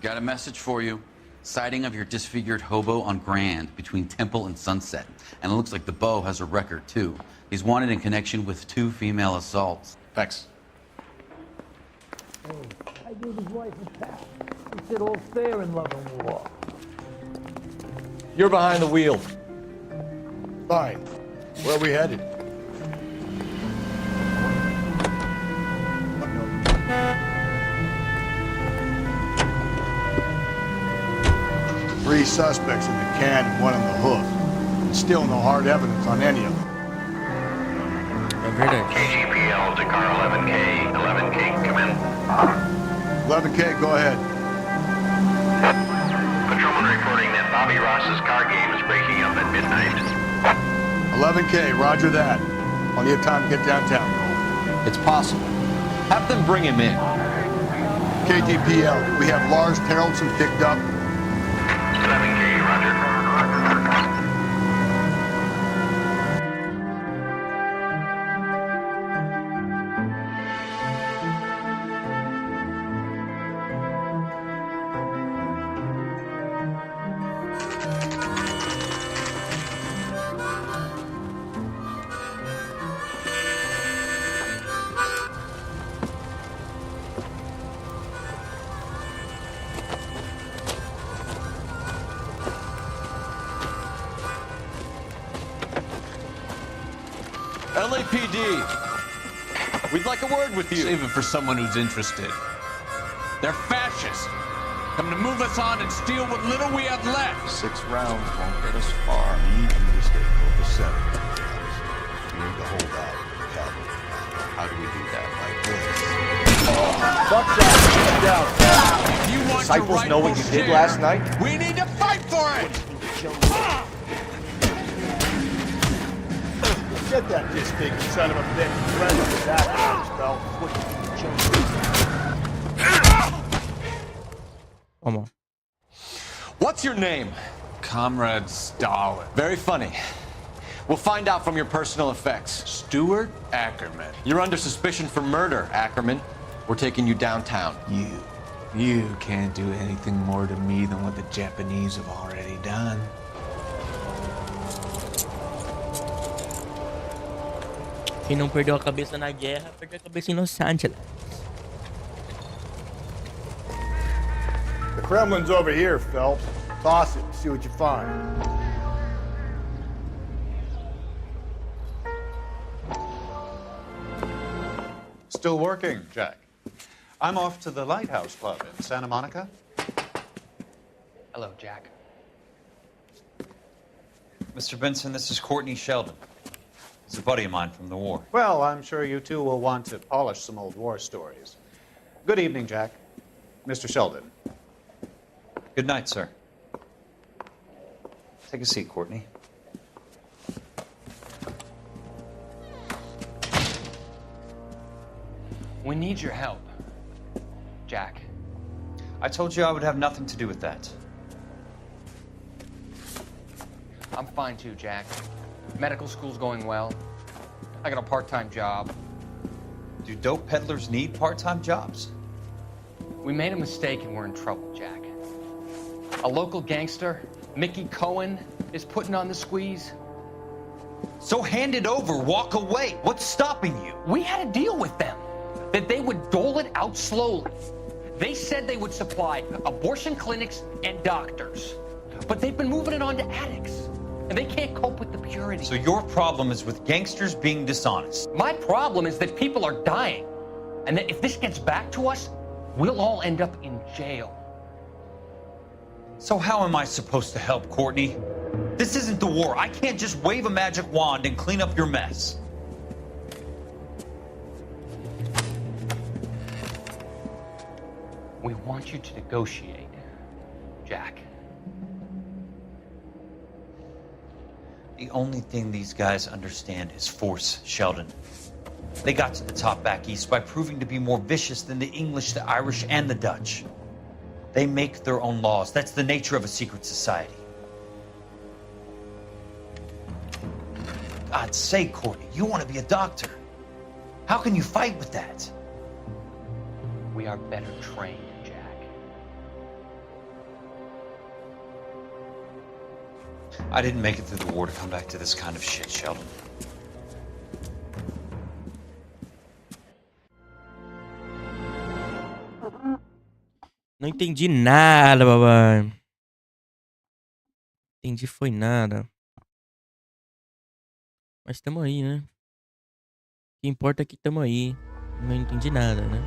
Speaker 23: Got a message for you. Sighting of your disfigured hobo on Grand between Temple and Sunset. And it looks like the Beau has a record, too. He's wanted in connection with 2 female assaults.
Speaker 10: Thanks.
Speaker 24: I gave his wife a pat. He said all's fair in love and war.
Speaker 16: You're behind the wheel.
Speaker 5: Fine. Where are we headed? Three suspects in the can and one on the hook. And still no hard evidence on any of them.
Speaker 7: KGPL to car 11K. 11K, come in.
Speaker 5: 11K, go ahead.
Speaker 7: Patrolman reporting that Bobby Ross's car game is breaking up at midnight.
Speaker 5: 11K, roger that. Plenty of time to get downtown.
Speaker 10: It's possible. Have them bring him in.
Speaker 5: KTPL, we have Lars Terrellson picked up.
Speaker 7: 11K, roger.
Speaker 10: LAPD, we'd like a word with you.
Speaker 20: Save it for someone who's interested. They're fascists. Come to move us on and steal what little we have left.
Speaker 2: 6 rounds won't get us far. We need you to stay over 7. We need to hold out. How do we do that? Like this.
Speaker 5: Fuck that. Get down.
Speaker 20: If you want
Speaker 16: Disciples know what you did last night?
Speaker 20: We need to fight for it!
Speaker 5: Get that disfigured son of a bitch. Right up that spell.
Speaker 1: Come on.
Speaker 10: What's your name?
Speaker 20: Comrade Stalin.
Speaker 10: Very funny. We'll find out from your personal effects.
Speaker 20: Stuart Ackerman.
Speaker 10: You're under suspicion for murder, Ackerman. We're taking you downtown.
Speaker 20: You can't do anything more to me than what the Japanese have already done.
Speaker 1: Quem não perdeu a cabeça na guerra, perdeu a cabeça em Los Angeles.
Speaker 5: The Kremlin's over here, Phelps. Toss it, see what you find.
Speaker 25: Still working, Jack. I'm off to the Lighthouse Club in Santa Monica.
Speaker 12: Hello, Jack. Mr. Benson, this is Courtney Sheldon.
Speaker 25: He's a buddy of mine from the war. Well, I'm sure you two will want to polish some old war stories. Good evening, Jack. Mr. Sheldon.
Speaker 20: Good night, sir. Take a seat, Courtney.
Speaker 10: We need your help, Jack.
Speaker 20: I told you I would have nothing to do with that.
Speaker 10: I'm fine too, Jack. Medical school's going well. I got a part-time job.
Speaker 20: Do dope peddlers need part-time jobs?
Speaker 10: We made a mistake and we're in trouble, Jack. A local gangster, Mickey Cohen, is putting on the squeeze.
Speaker 20: So hand it over, walk away. What's stopping you?
Speaker 10: We had a deal with them that they would dole it out slowly. They said they would supply abortion clinics and doctors, but they've been moving it on to addicts, and they can't cope with the purity.
Speaker 20: So your problem is with gangsters being dishonest?
Speaker 10: My problem is that people are dying, and that if this gets back to us, we'll all end up in jail.
Speaker 20: So how am I supposed to help, Courtney? This isn't the war. I can't just wave a magic wand and clean up your mess.
Speaker 10: We want you to negotiate, Jack.
Speaker 20: The only thing these guys understand is force, Sheldon. They got to the top back east by proving to be more vicious than the English, the Irish, and the Dutch. They make their own laws. That's the nature of a secret society. God's sake, Courtney, you want to be a doctor. How can you fight with that?
Speaker 10: We are better trained, Jack.
Speaker 20: I didn't make it through the war to come back to this kind of shit, Sheldon.
Speaker 1: Não entendi nada, babai. Entendi foi nada. Mas tamo aí, né? O que importa é que tamo aí. Não entendi nada, né?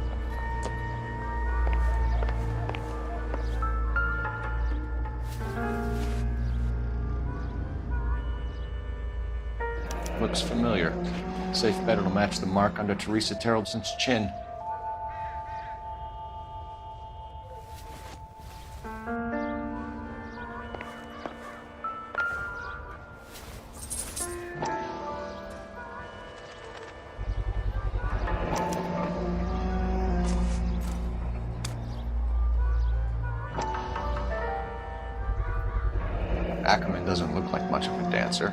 Speaker 16: Looks familiar. Safe bet it'll match the mark under Teresa Terreldson's chin.
Speaker 3: Ackerman doesn't look like much of a dancer.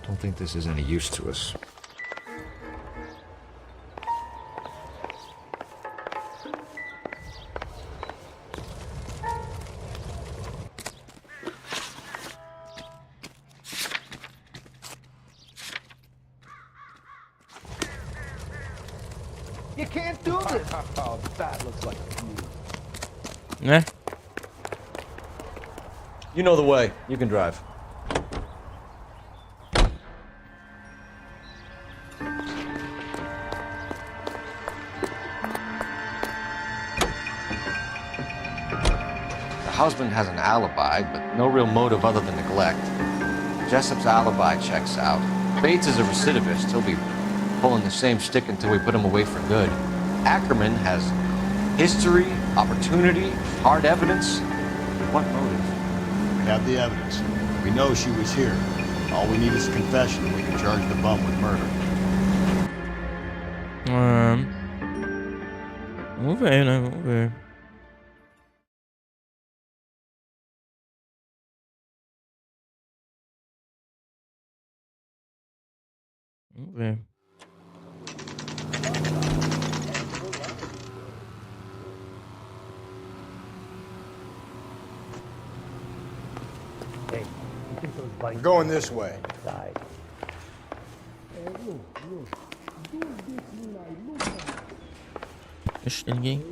Speaker 16: Don't think this is any use to us.
Speaker 11: You can't do this. Oh, that looks like you.
Speaker 1: Né?
Speaker 16: You know the way. You can drive.
Speaker 3: The husband has an alibi, but no real motive other than neglect. Jessup's alibi checks out. Bates is a recidivist. He'll be pulling the same stick until we put him away for good. Ackerman has history, opportunity, hard evidence. What motive?
Speaker 2: We have the evidence. We know she was here. All we need is a confession and we can charge the bum with murder.
Speaker 1: Vamos ver, né? Vamos ver. Vamos ver.
Speaker 11: Hey, you think those bikes
Speaker 5: We're going this way.
Speaker 11: side?
Speaker 1: Ixi, tem ninguém.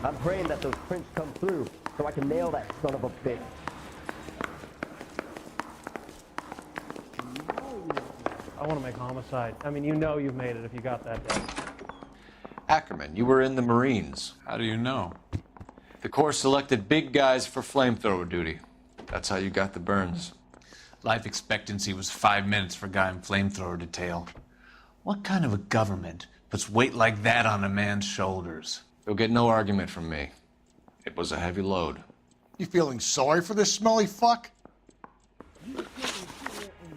Speaker 11: I'm praying that those prints come through so I can nail that son of a bitch.
Speaker 13: I want to make homicide. I mean, you know you've made it if you got that down.
Speaker 3: Ackerman, you were in the Marines.
Speaker 23: How do you know?
Speaker 3: The Corps selected big guys for flamethrower duty. That's how you got the burns.
Speaker 20: Life expectancy was 5 minutes for a guy in flamethrower detail. What kind of a government puts weight like that on a man's shoulders?
Speaker 3: You'll get no argument from me. It was a heavy load.
Speaker 11: You feeling sorry for this smelly fuck?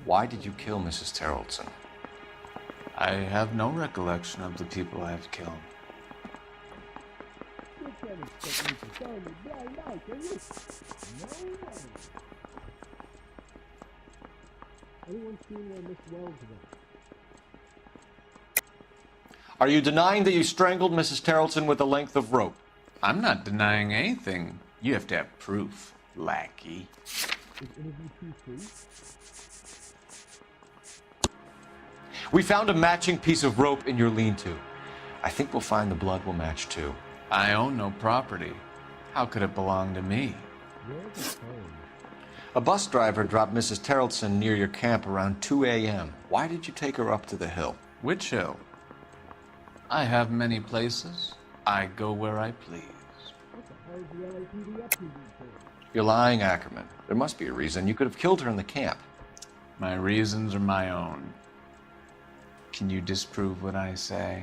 Speaker 3: Why did you kill Mrs. Terrelson?
Speaker 20: I have no recollection of the people I have killed.
Speaker 3: Are you denying that you strangled Mrs. Terrelson with a length of rope?
Speaker 20: I'm not denying anything. You have to have proof, lackey.
Speaker 3: We found a matching piece of rope in your lean-to. I think we'll find the blood will match too.
Speaker 20: I own no property. How could it belong to me?
Speaker 3: A bus driver dropped Mrs. Terrelson near your camp around 2 a.m. Why did you take her up to the hill?
Speaker 20: Which hill? I have many places. I go where I please.
Speaker 3: You're lying, Ackerman. There must be a reason. You could have killed her in the camp.
Speaker 20: My reasons are my own. Can you disprove what I say?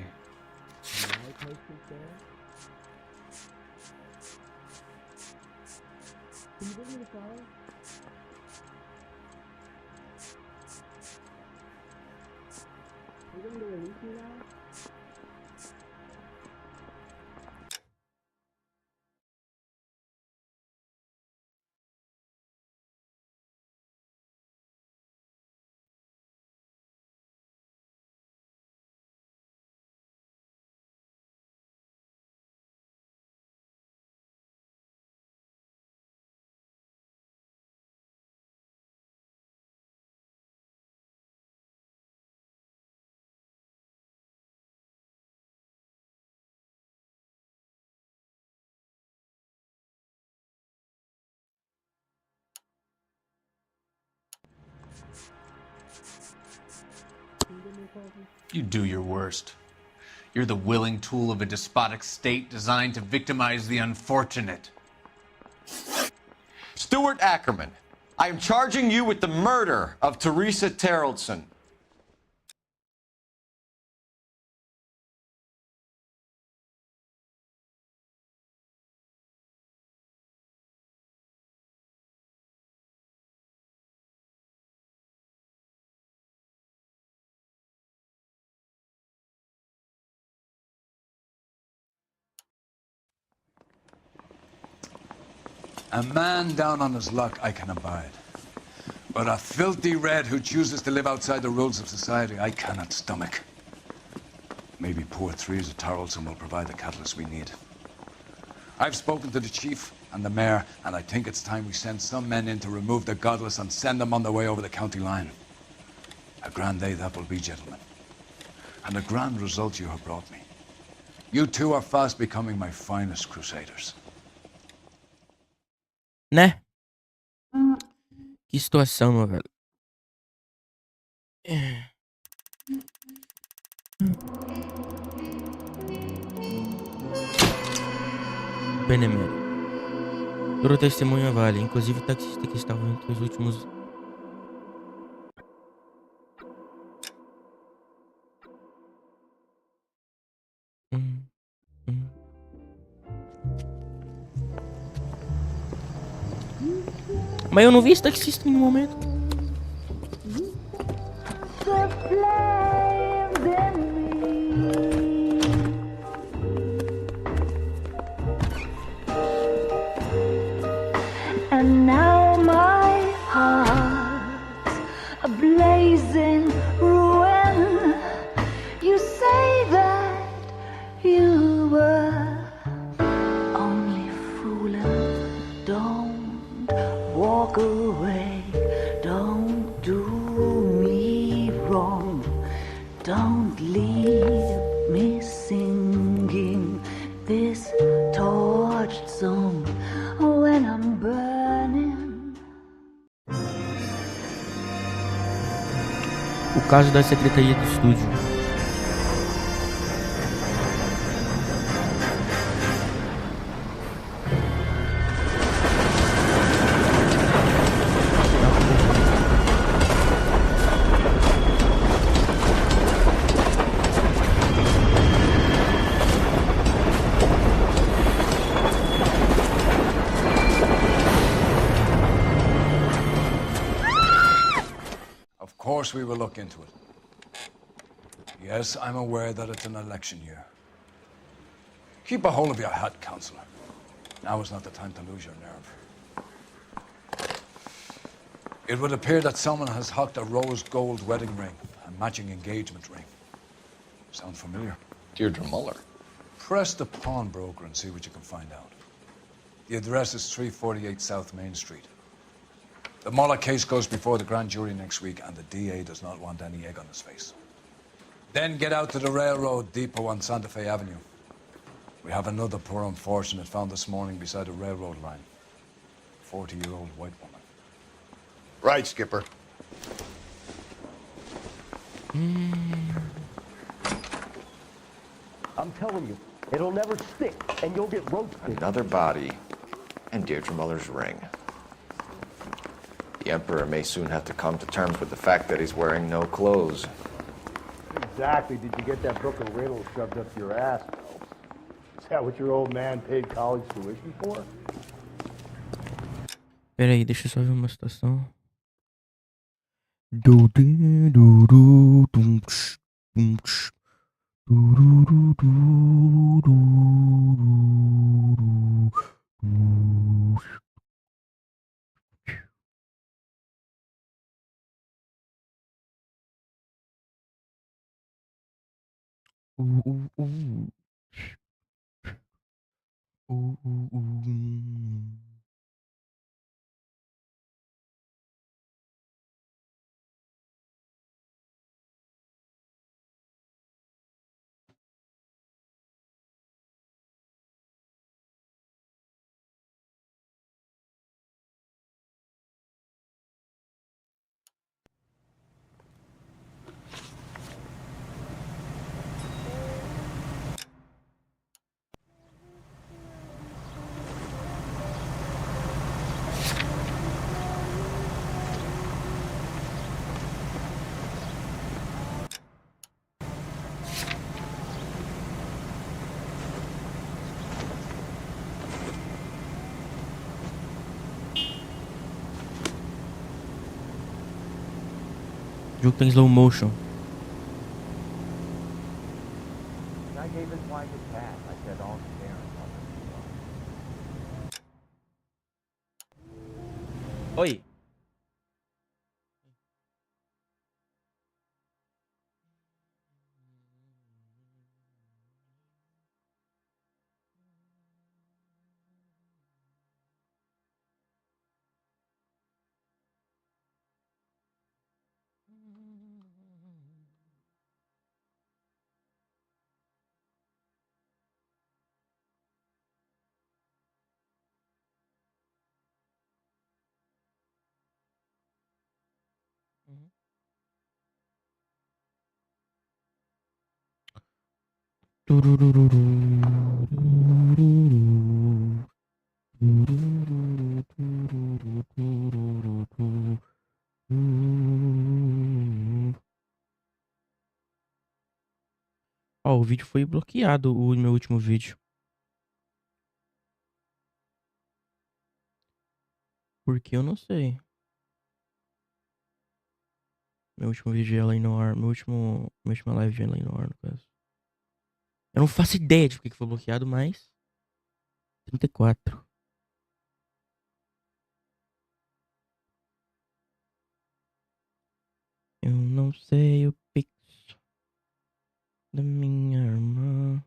Speaker 20: You do your worst. You're the willing tool of a despotic state designed to victimize the unfortunate.
Speaker 3: Stuart Ackerman, I am charging you with the murder of Teresa Terrelson.
Speaker 4: A man down on his luck I can abide. But a filthy red who chooses to live outside the rules of society I cannot stomach. Maybe poor Teresa Terrelson will provide the catalyst we need. I've spoken to the chief and the mayor, and I think it's time we send some men in to remove the godless and send them on their way over the county line. A grand day that will be, gentlemen. And a grand result you have brought me. You two are fast becoming my finest crusaders.
Speaker 1: Né? Que situação, meu velho. Benemere. Todo testemunha vale, inclusive o taxista que estava entre os últimos. Mas eu não vi esse taxista em nenhum momento.
Speaker 6: And now my heart's a blazing ruin. You say that you were only fooling. Don't walk away. Don't do me wrong. Don't leave me singing this torched song when I'm burning.
Speaker 1: O caso da secretaria do estúdio.
Speaker 4: Of course we will look into it. Yes, I'm aware that it's an election year. Keep a hold of your hat, Counselor. Now is not the time to lose your nerve. It would appear that someone has hocked a rose gold wedding ring and matching engagement ring. Sound familiar?
Speaker 3: Deirdre Muller.
Speaker 4: Press the pawnbroker and see what you can find out. The address is 348 South Main Street. The Muller case goes before the grand jury next week, and the DA does not want any egg on his face. Then get out to the railroad depot on Santa Fe Avenue. We have another poor unfortunate found this morning beside a railroad line. 40-year-old white woman.
Speaker 2: Right, Skipper.
Speaker 9: I'm telling you, it'll never stick, and you'll get roasted.
Speaker 14: Another body, and Deirdre Muller's ring. The Emperor may soon have to come to terms with the fact that he's wearing no clothes.
Speaker 9: Exactly. Did you get that book of riddles shoved up your ass, Phelps? Is that what your old man paid college tuition for?
Speaker 1: Pera aí, deixa eu só ver uma situação. O jogo tem slow motion.
Speaker 9: I gave his wife a cat. I said, all Karen.
Speaker 1: Oi. Ó, o vídeo foi bloqueado, o meu último vídeo. Porque eu não sei. Meu último vídeo é lá em Noire. Minha última live é lá em Noire, no caso. Eu não faço ideia de por que foi bloqueado, mas 34. Eu não sei o pix da minha irmã.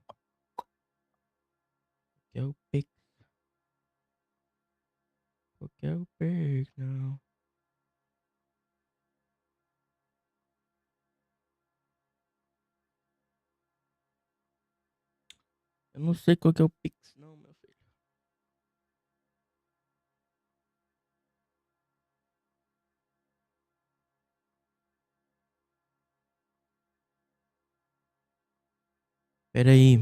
Speaker 1: Que é o pix. Qual que é o pix, não? Eu não sei qual que é o pix, não, meu filho. Pera aí.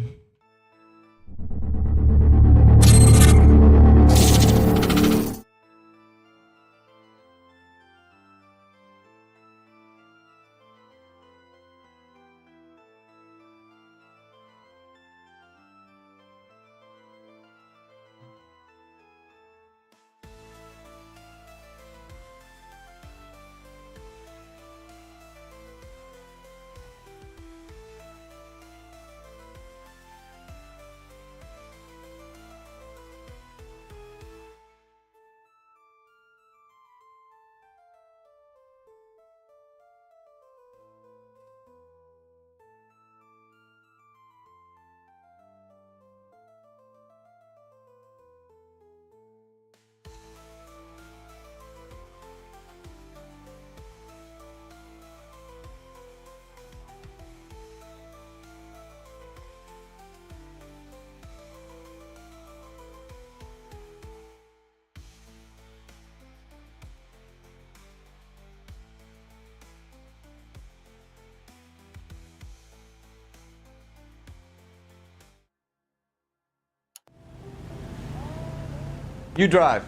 Speaker 16: You drive.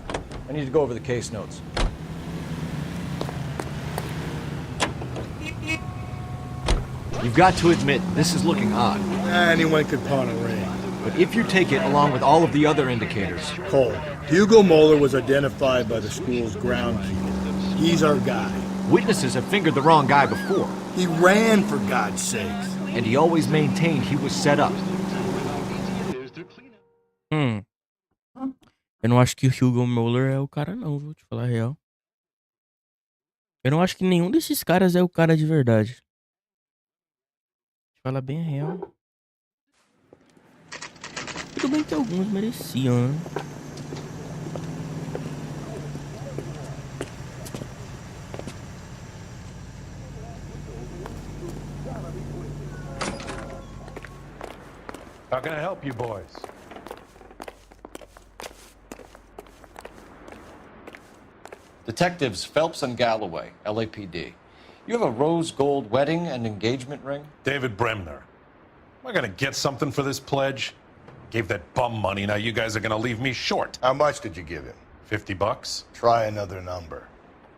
Speaker 16: I need to go over the case notes. You've got to admit, this is looking odd.
Speaker 5: Anyone could pawn a ring.
Speaker 16: But if you take it along with all of the other indicators...
Speaker 5: Cole, Hugo Moeller was identified by the school's groundskeeper. He's our guy.
Speaker 16: Witnesses have fingered the wrong guy before.
Speaker 5: He ran, for God's sakes.
Speaker 16: And he always maintained he was set up.
Speaker 1: Eu não acho que o Hugo Moeller é o cara não, vou te falar a real. Eu não acho que nenhum desses caras é o cara de verdade. Fala bem a real. Tudo bem que alguns mereciam, né?
Speaker 8: How can I help you boys?
Speaker 3: Detectives Phelps and Galloway, LAPD. You have a rose gold wedding and engagement ring?
Speaker 8: David Bremner. Am I gonna get something for this pledge? Gave that bum money, now you guys are gonna leave me short.
Speaker 2: How much did you give him?
Speaker 8: $50?
Speaker 2: Try another number.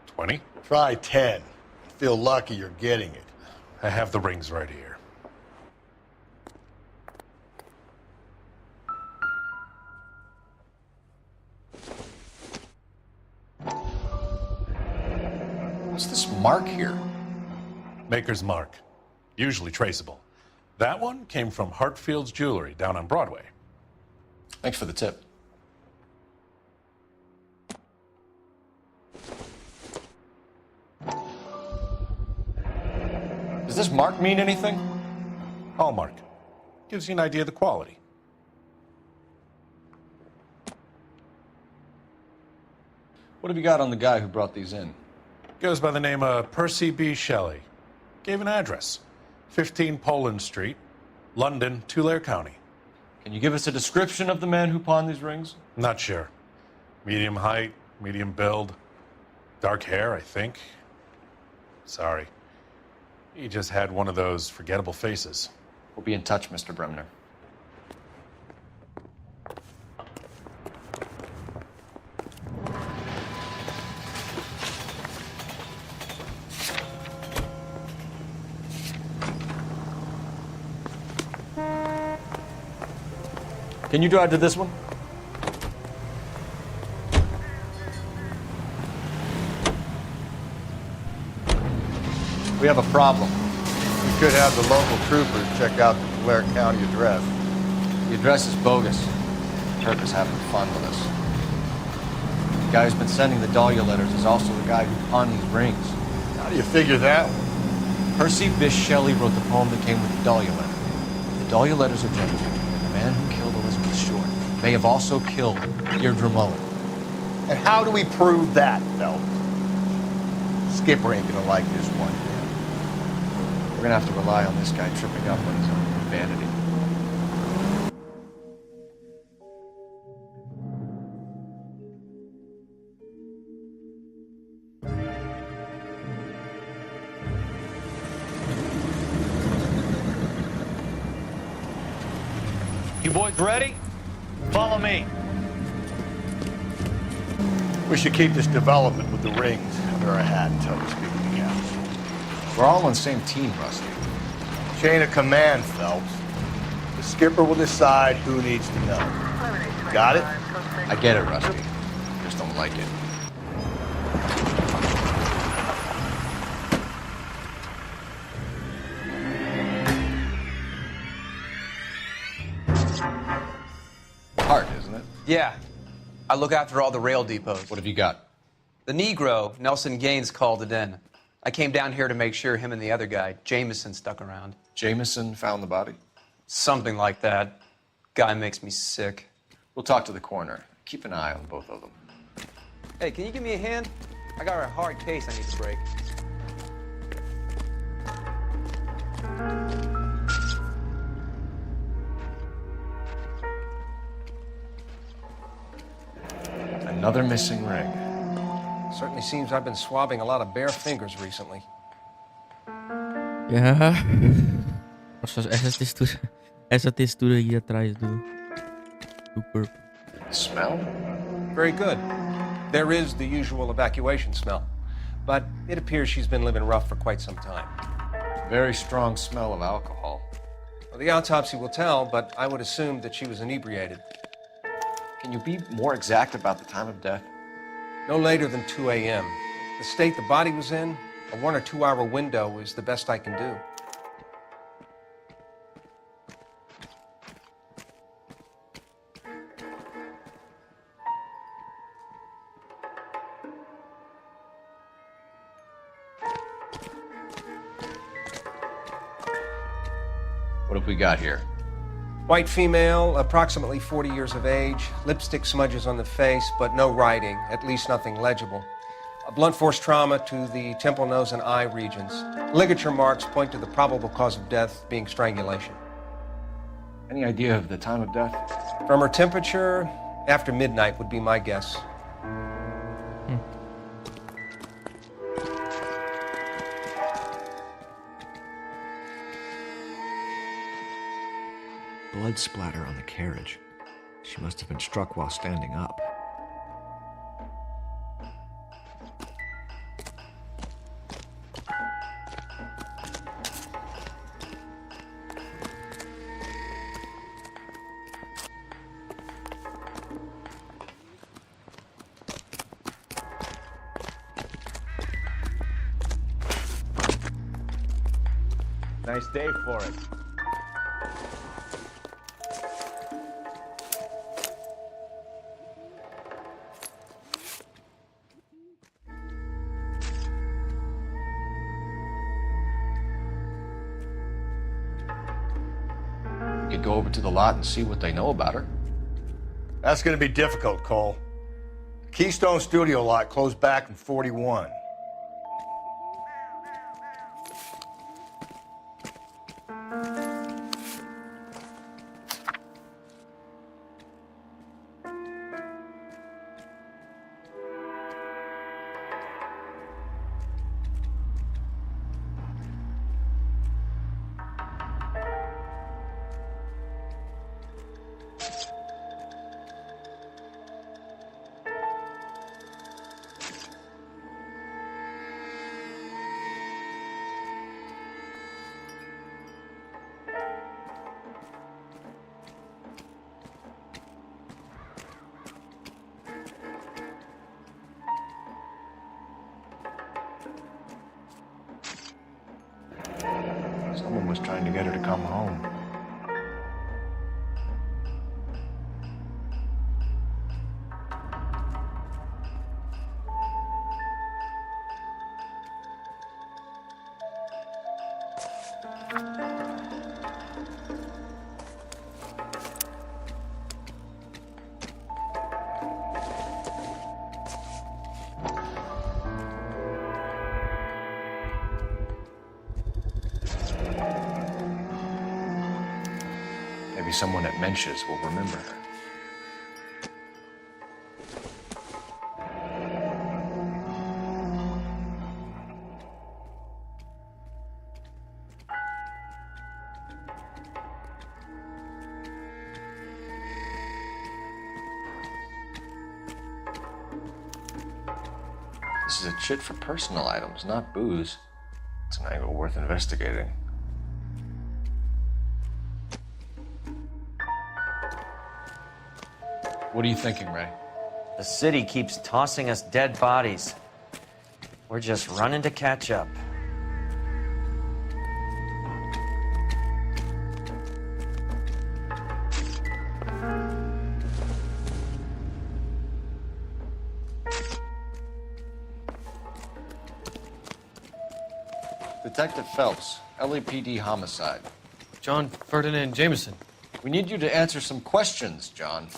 Speaker 8: 20?
Speaker 2: Try 10. Feel lucky you're getting it.
Speaker 8: I have the rings right here.
Speaker 3: What's this mark here?
Speaker 8: Maker's mark. Usually traceable. That one came from Hartfield's Jewelry down on Broadway.
Speaker 3: Thanks for the tip. Does this mark mean anything?
Speaker 8: Hallmark. Gives you an idea of the quality.
Speaker 3: What have you got on the guy who brought these in?
Speaker 8: Goes by the name of Percy B. Shelley. Gave an address. 15 Poland Street, London, Tulare County.
Speaker 3: Can you give us a description of the man who pawned these rings?
Speaker 8: Not sure. Medium height, medium build. Dark hair, I think. Sorry. He just had one of those forgettable faces.
Speaker 3: We'll be in touch, Mr. Bremner.
Speaker 16: Can you drive to this one? We have a problem.
Speaker 2: You could have the local troopers check out the Tulare County address.
Speaker 3: The address is bogus. Turk is having fun with us. The guy who's been sending the Dahlia letters is also the guy who pawned these rings.
Speaker 2: How do you figure that one?
Speaker 3: Percy Bysshe Shelley wrote the poem that came with the Dahlia letter. The Dahlia letters are genuine, and the man who killed Elizabeth Short may have also killed Deirdre Mullen.
Speaker 2: And how do we prove that, Phelps? Skipper ain't gonna like this one.
Speaker 3: We're gonna have to rely on this guy tripping up on his own vanity.
Speaker 25: You boys ready? Follow me.
Speaker 9: We should keep this development with the rings under our hat until we speak again.
Speaker 14: We're all on the same team, Rusty.
Speaker 9: Chain of command, Phelps. The skipper will decide who needs to know. Got it?
Speaker 14: I get it, Rusty. Just don't like it. Hard, isn't it?
Speaker 12: Yeah. I look after all the rail depots.
Speaker 14: What have you got?
Speaker 12: The Negro, Nelson Gaines, called it in. I came down here to make sure him and the other guy, Jameson, stuck around.
Speaker 14: Jameson found the body?
Speaker 12: Something like that. Guy makes me sick.
Speaker 14: We'll talk to the coroner. Keep an eye on both of them.
Speaker 12: Hey, can you give me a hand? I got a hard case I need to break.
Speaker 14: Another missing ring.
Speaker 15: Certainly seems I've been swabbing a lot of bare fingers recently.
Speaker 1: Yeah. Nossa, essa textura aí atrás do corpo.
Speaker 14: Smell?
Speaker 15: Very good. There is the usual evacuation smell, but it appears she's been living rough for quite some time.
Speaker 14: Very strong smell of alcohol.
Speaker 15: Well, the autopsy will tell, but I would assume that she was inebriated.
Speaker 14: Can you be more exact about the time of death?
Speaker 15: No later than 2 a.m. The state the body was in, a 1 or 2 hour window is the best I can do.
Speaker 14: What have we got here?
Speaker 15: White female, approximately 40 years of age, lipstick smudges on the face, but no writing, at least nothing legible. A blunt force trauma to the temple, nose, and eye regions. Ligature marks point to the probable cause of death being strangulation.
Speaker 14: Any idea of the time of death?
Speaker 15: From her temperature, after midnight would be my guess.
Speaker 14: Blood splatter on the carriage. She must have been struck while standing up.
Speaker 9: Nice day for it.
Speaker 14: We could go over to the lot and see what they know about her.
Speaker 9: That's going to be difficult, Cole. The Keystone Studio lot closed back in 41.
Speaker 14: Someone was trying to get her to come home. Maybe someone at Mensch's will remember her. This is a chit for personal items, not booze. It's an angle worth investigating. What are you thinking, Ray?
Speaker 17: The city keeps tossing us dead bodies. We're just running to catch up.
Speaker 14: Detective Phelps, LAPD homicide.
Speaker 13: John Ferdinand Jameson.
Speaker 14: We need you to answer some questions, John.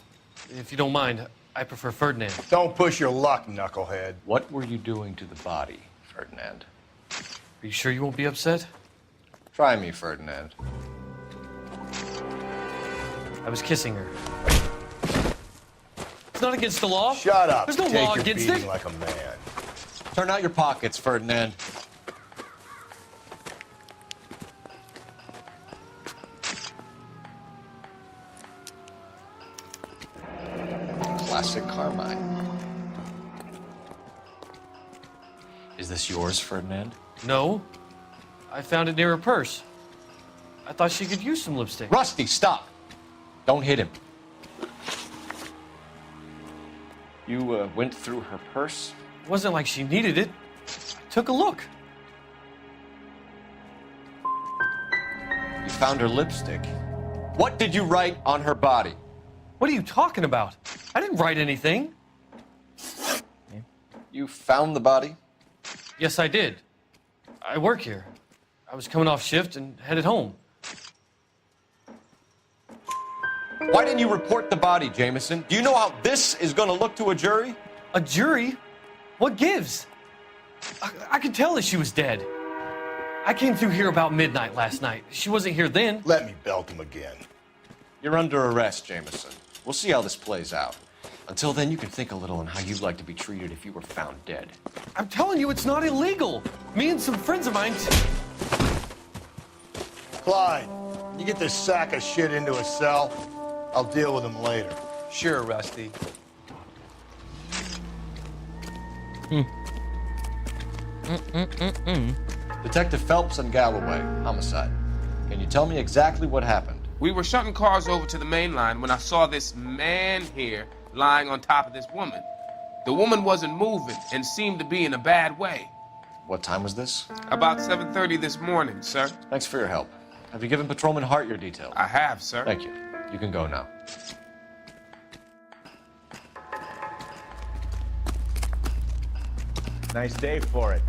Speaker 13: If you don't mind, I prefer Ferdinand.
Speaker 9: Don't push your luck, knucklehead.
Speaker 14: What were you doing to the body, Ferdinand?
Speaker 13: Are you sure you won't be upset?
Speaker 14: Try me, Ferdinand.
Speaker 13: I was kissing her. It's not against the law.
Speaker 9: Shut up.
Speaker 13: There's no
Speaker 9: Take
Speaker 13: law
Speaker 9: your
Speaker 13: against
Speaker 9: beating
Speaker 13: it.
Speaker 9: like a man.
Speaker 14: Turn out your pockets, Ferdinand. Classic Carmine. Is this yours, Ferdinand?
Speaker 13: No. I found it near her purse. I thought she could use some lipstick.
Speaker 14: Rusty, stop! Don't hit him. You went through her purse?
Speaker 13: It wasn't like she needed it. I took a look.
Speaker 14: You found her lipstick. What did you write on her body?
Speaker 13: What are you talking about? I didn't write anything.
Speaker 14: You found the body?
Speaker 13: Yes, I did. I work here. I was coming off shift and headed home.
Speaker 14: Why didn't you report the body, Jameson? Do you know how this is going to look to a jury?
Speaker 13: A jury? What gives? I could tell that she was dead. I came through here about midnight last night. She wasn't here then.
Speaker 9: Let me belt him again.
Speaker 14: You're under arrest, Jameson. We'll see how this plays out. Until then, you can think a little on how you'd like to be treated if you were found dead.
Speaker 13: I'm telling you, it's not illegal. Me and some friends of mine...
Speaker 9: Clyde, you get this sack of shit into a cell. I'll deal with him later.
Speaker 12: Sure, Rusty.
Speaker 14: Detective Phelps and Galloway, homicide. Can you tell me exactly what happened?
Speaker 18: We were shutting cars over to the main line when I saw this man here lying on top of this woman. The woman wasn't moving and seemed to be in a bad way.
Speaker 14: What time was this?
Speaker 18: About 7:30 this morning, sir.
Speaker 14: Thanks for your help. Have you given Patrolman Hart your details?
Speaker 18: I have, sir.
Speaker 14: Thank you. You can go now.
Speaker 9: Nice day for it.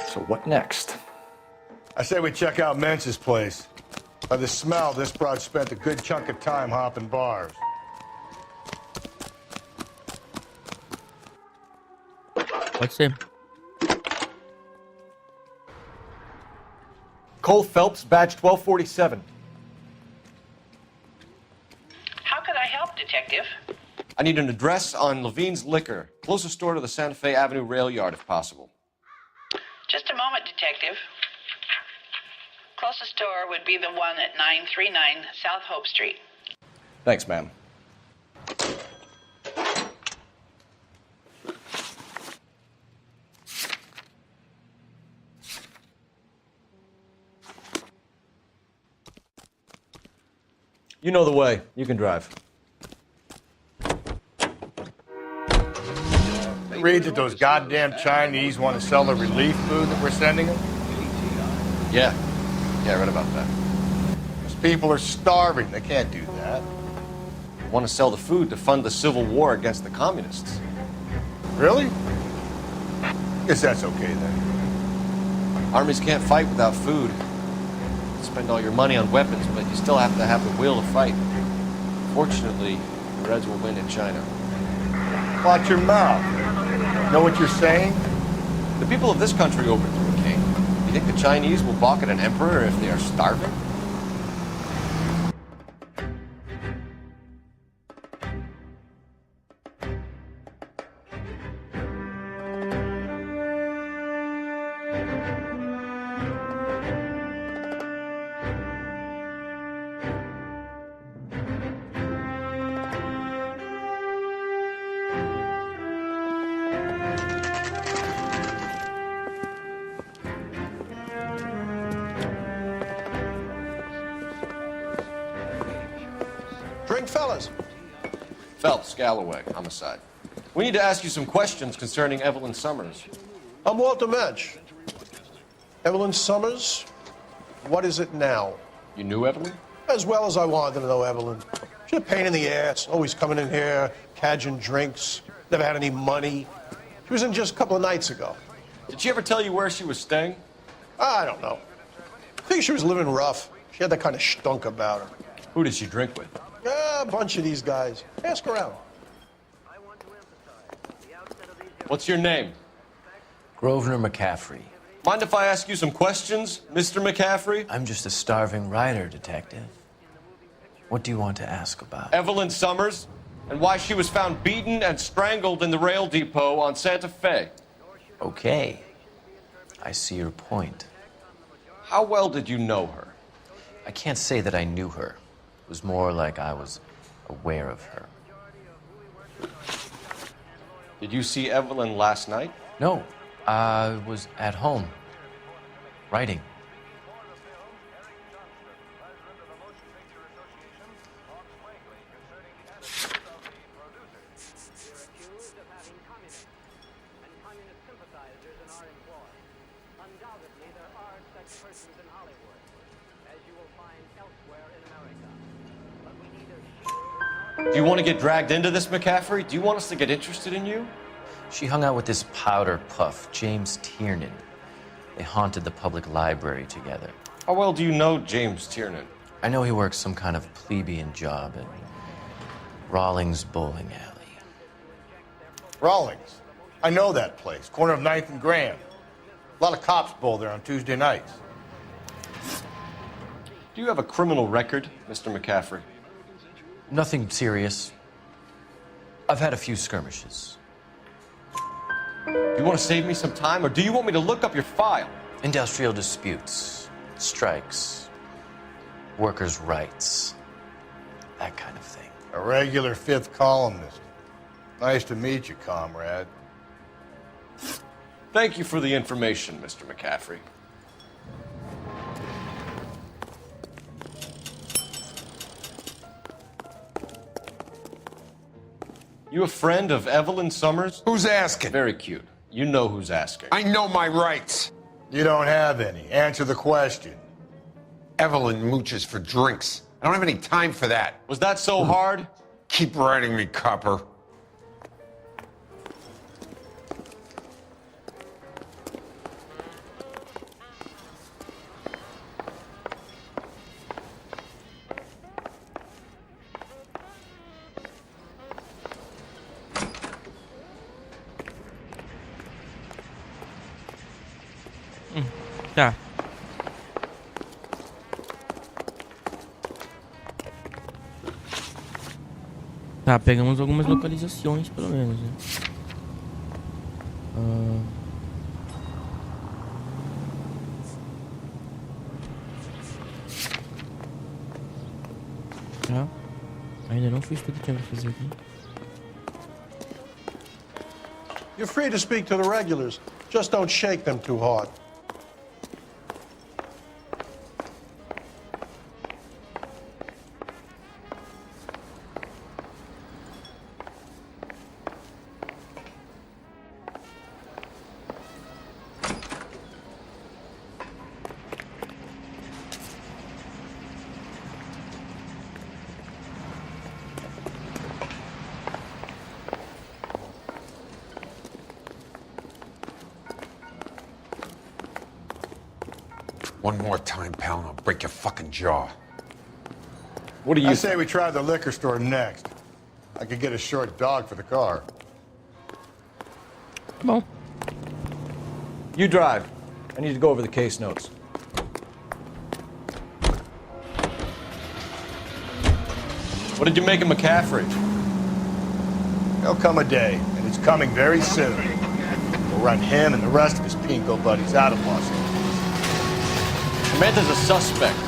Speaker 16: So what next?
Speaker 9: I say we check out Mentz's place. By the smell, this broad spent a good chunk of time hopping bars.
Speaker 1: Pode ser.
Speaker 16: Cole Phelps, badge 1247.
Speaker 19: How could I help, Detective?
Speaker 14: I need an address on Levine's Liquor. Closest store to the Santa Fe Avenue rail yard, if possible.
Speaker 19: Just a moment, Detective. Closest store would be the one at 939 South Hope Street.
Speaker 14: Thanks, ma'am. You know the way. You can drive.
Speaker 9: Read that those goddamn Chinese want to sell the relief food that we're sending them?
Speaker 14: Yeah. Yeah, I read about that.
Speaker 9: Those people are starving. They can't do that.
Speaker 14: They want to sell the food to fund the civil war against the communists.
Speaker 9: Really? Guess that's okay then.
Speaker 14: Armies can't fight without food. You spend all your money on weapons, but you still have to have the will to fight. Fortunately, the Reds will win in China.
Speaker 9: Watch your mouth. Know what you're saying?
Speaker 14: The people of this country overthrew a king. You think the Chinese will balk at an emperor if they are starving?
Speaker 7: morning, fellas.
Speaker 14: Phelps, Galloway, homicide. We need to ask you some questions concerning Evelyn Summers.
Speaker 7: I'm Walter Mensch. Evelyn Summers, what is it now?
Speaker 14: You knew Evelyn?
Speaker 7: As well as I wanted to know Evelyn. She's a pain in the ass, always coming in here, cadging drinks, never had any money. She was in just a couple of nights ago.
Speaker 14: Did she ever tell you where she was staying?
Speaker 7: I don't know. I think she was living rough. She had that kind of stunk about her.
Speaker 14: Who did she drink with?
Speaker 7: A bunch of these guys. Ask around.
Speaker 14: What's your name?
Speaker 10: Grosvenor McCaffrey.
Speaker 14: Mind if I ask you some questions, Mr. McCaffrey?
Speaker 10: I'm just a starving writer, Detective. What do you want to ask about?
Speaker 14: Evelyn Summers, and why she was found beaten and strangled in the rail depot on Santa Fe.
Speaker 10: Okay. I see your point.
Speaker 14: How well did you know her?
Speaker 10: I can't say that I knew her. It was more like I was aware of her.
Speaker 14: Did you see Evelyn last night?
Speaker 10: No. I was at home, writing.
Speaker 14: Do you want to get dragged into this, McCaffrey? Do you want us to get interested in you?
Speaker 10: She hung out with this powder puff, James Tiernan. They haunted the public library together.
Speaker 14: How well do you know James Tiernan?
Speaker 10: I know he works some kind of plebeian job at Rawlings Bowling Alley.
Speaker 9: Rawlings? I know that place. Corner of 9th and Grand. A lot of cops bowl there on Tuesday nights.
Speaker 14: Do you have a criminal record, Mr. McCaffrey?
Speaker 10: Nothing serious. I've had a few skirmishes.
Speaker 14: Do you want to save me some time, or do you want me to look up your file?
Speaker 10: Industrial disputes, strikes, workers' rights, that kind of thing.
Speaker 9: A regular fifth columnist. Nice to meet you, comrade.
Speaker 14: Thank you for the information, Mr. McCaffrey. You a friend of Evelyn Summers?
Speaker 18: Who's asking?
Speaker 14: Very cute. You know who's asking.
Speaker 18: I know my rights.
Speaker 9: You don't have any. Answer the question.
Speaker 18: Evelyn mooches for drinks. I don't have any time for that.
Speaker 14: Was that so hard?
Speaker 18: Keep writing me, copper.
Speaker 1: Tá. Tá, pegamos algumas localizações, pelo menos, né? Tá. Ainda não fiz tudo que tinha pra fazer aqui.
Speaker 7: You're free to speak to the regulars. Just don't shake them too hard.
Speaker 18: One more time, pal, and I'll break your fucking jaw.
Speaker 14: What do you
Speaker 9: I say we try the liquor store next. I could get a short dog for the car.
Speaker 1: Bom.
Speaker 16: You drive. I need to go over the case notes.
Speaker 14: What did you make of McCaffrey?
Speaker 9: There'll come a day, and it's coming very soon. We'll run him and the rest of his pinko buddies out of Los Angeles.
Speaker 14: Samantha's a suspect.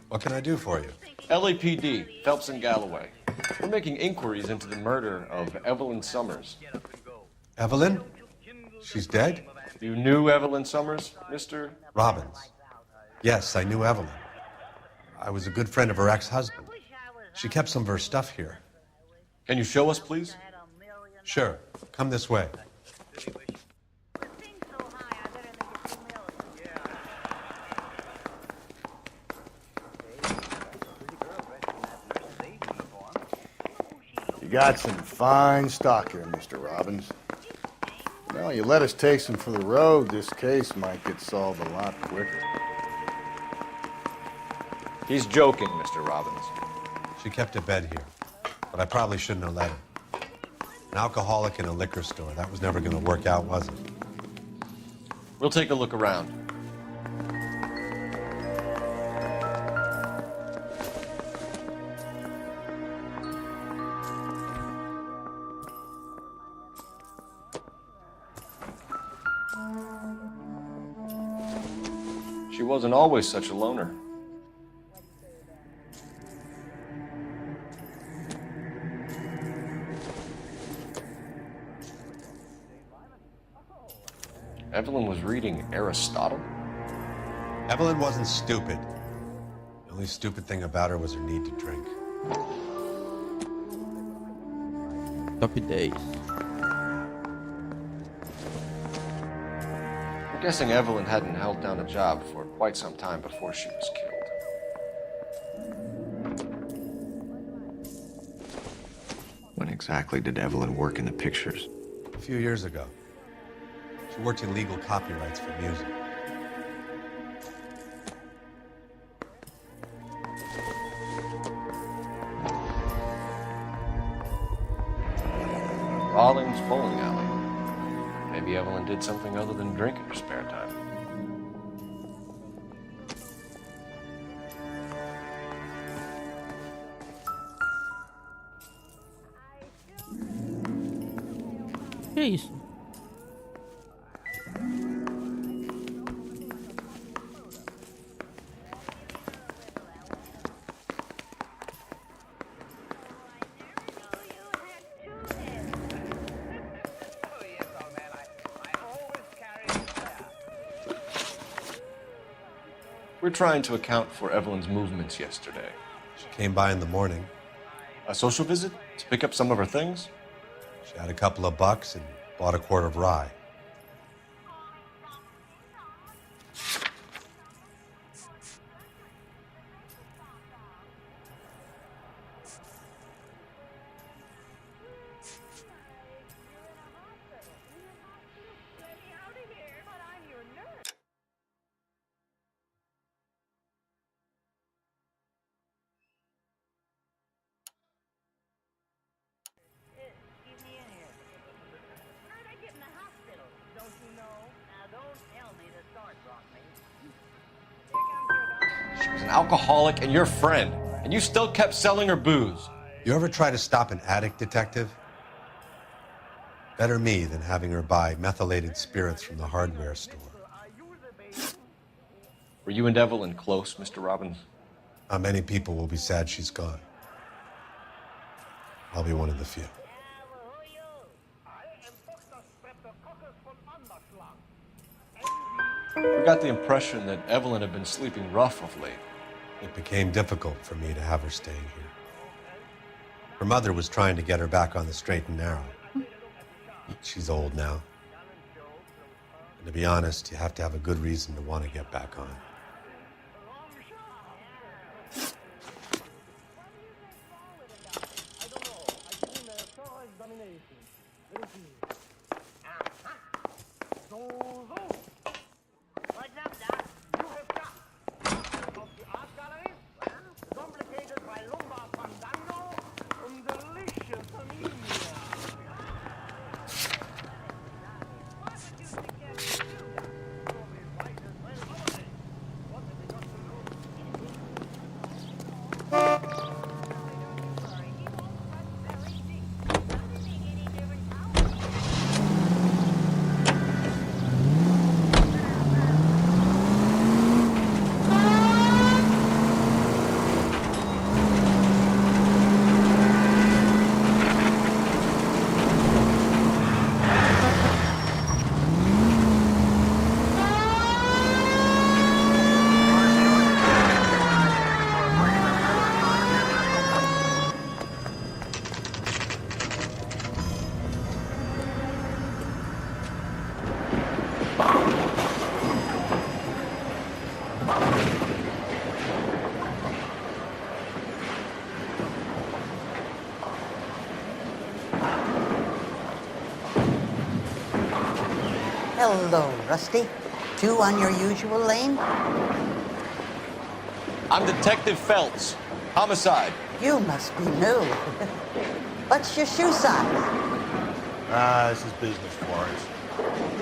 Speaker 2: What can I do for you?
Speaker 14: LAPD, Phelps and Galloway. We're making inquiries into the murder of Evelyn Summers.
Speaker 2: Evelyn? She's dead?
Speaker 14: You knew Evelyn Summers, Mr.
Speaker 2: Robbins. Yes, I knew Evelyn. I was a good friend of her ex-husband. She kept some of her stuff here.
Speaker 14: Can you show us, please?
Speaker 2: Sure. Come this way. You got some fine stock here, Mr. Robbins. Well, you let us take some for the road, this case might get solved a lot quicker.
Speaker 14: He's joking, Mr. Robbins.
Speaker 2: She kept a bed here, but I probably shouldn't have let her. An alcoholic in a liquor store, that was never going to work out, was it?
Speaker 14: We'll take a look around. She wasn't always such a loner. Evelyn was reading Aristotle?
Speaker 2: Evelyn wasn't stupid. The only stupid thing about her was her need to drink.
Speaker 1: Top 10.
Speaker 14: I'm guessing Evelyn hadn't held down a job for quite some time before she was killed.
Speaker 3: When exactly did Evelyn work in the pictures?
Speaker 2: A few years ago. She worked in legal copyrights for music.
Speaker 14: Rawlings bowling alley. Maybe Evelyn did something other than drink in her spare time.
Speaker 1: Que isso?
Speaker 14: We're trying to account for Evelyn's movements yesterday.
Speaker 2: She came by in the morning.
Speaker 14: A social visit? To pick up some of her things?
Speaker 2: She had a couple of bucks and bought a quart of rye.
Speaker 14: She was an alcoholic and your friend, and you still kept selling her booze.
Speaker 2: You ever try to stop an addict, detective? Better me than having her buy methylated spirits from the hardware store.
Speaker 14: Were you and Evelyn close, Mr. Robbins?
Speaker 2: Not many people will be sad she's gone. I'll be one of the few.
Speaker 14: We got the impression that Evelyn had been sleeping rough of late.
Speaker 2: It became difficult for me to have her staying here. Her mother was trying to get her back on the straight and narrow. She's old now. And to be honest, you have to have a good reason to want to get back on.
Speaker 11: Hello, Rusty. Two on your usual lane?
Speaker 3: I'm Detective Phelps. Homicide.
Speaker 11: You must be new. What's your shoe size?
Speaker 9: This is business, Florence.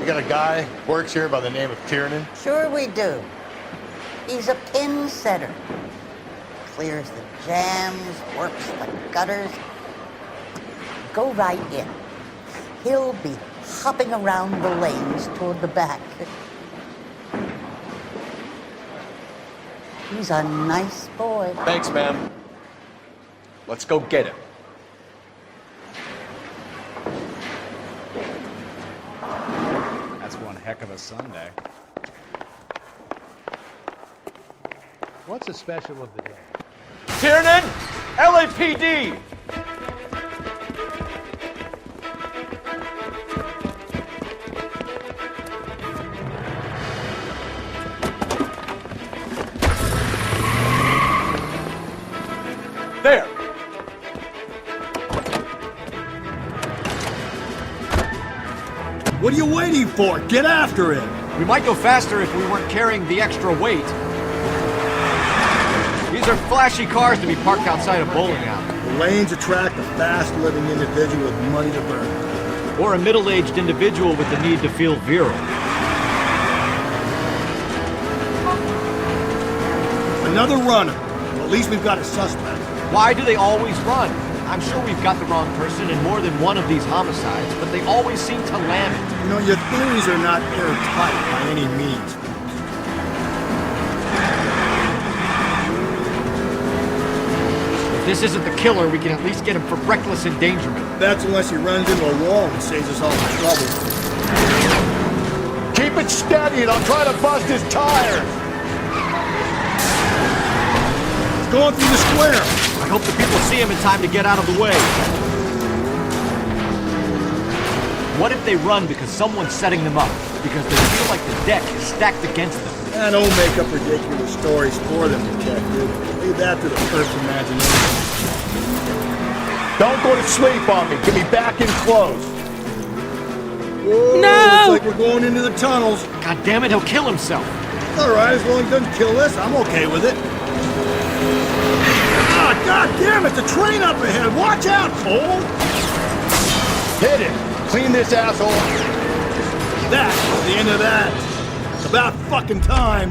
Speaker 9: You got a guy who works here by the name of Tiernan?
Speaker 11: Sure we do. He's a pin setter. Clears the jams, works the gutters. Go right in. He'll be hopping around the lanes toward the back. He's a nice boy.
Speaker 3: Thanks, ma'am. Let's go get him.
Speaker 25: That's one heck of a Sunday. What's the special of the day?
Speaker 3: Tiernan! LAPD! There!
Speaker 5: What are you waiting for? Get after it!
Speaker 16: We might go faster if we weren't carrying the extra weight. These are flashy cars to be parked outside a bowling alley.
Speaker 5: The lanes attract a fast-living individual with money to burn.
Speaker 16: Or a middle-aged individual with the need to feel virile.
Speaker 5: Another runner. Well, at least we've got a suspect.
Speaker 16: Why do they always run? I'm sure we've got the wrong person in more than one of these homicides, but they always seem to lam it.
Speaker 5: You know, your theories are not airtight by any means.
Speaker 16: If this isn't the killer, we can at least get him for reckless endangerment.
Speaker 5: That's unless he runs into a wall and saves us all the trouble.
Speaker 9: Keep it steady and I'll try to bust his tires.
Speaker 5: He's going through the square.
Speaker 16: I hope the people see him in time to get out of the way. What if they run because someone's setting them up? Because they feel like the deck is stacked against them?
Speaker 5: Don't make up ridiculous stories for them, detective. Leave that to the first imagination.
Speaker 9: Don't go to sleep on me. Get me back in close.
Speaker 5: Whoa,
Speaker 1: No!
Speaker 5: Looks like we're going into the tunnels.
Speaker 16: God damn it, he'll kill himself.
Speaker 5: All right, as long as he doesn't kill us, I'm okay with it. Ah, God damn it, the train up ahead. Watch out, Cole.
Speaker 9: Hit it. Clean this asshole.
Speaker 5: That's the end of that. It's about fucking time.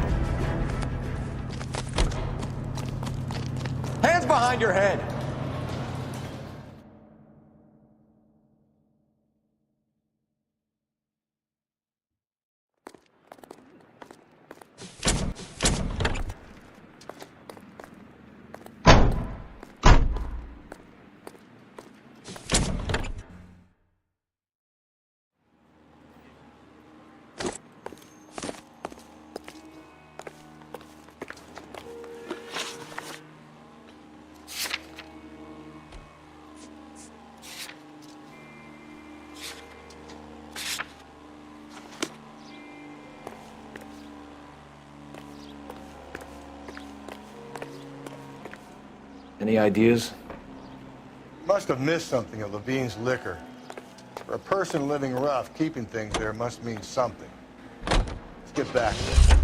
Speaker 3: Hands behind your head.
Speaker 16: Any ideas?
Speaker 9: Must have missed something at Levine's liquor. For a person living rough, keeping things there must mean something. Let's get back there.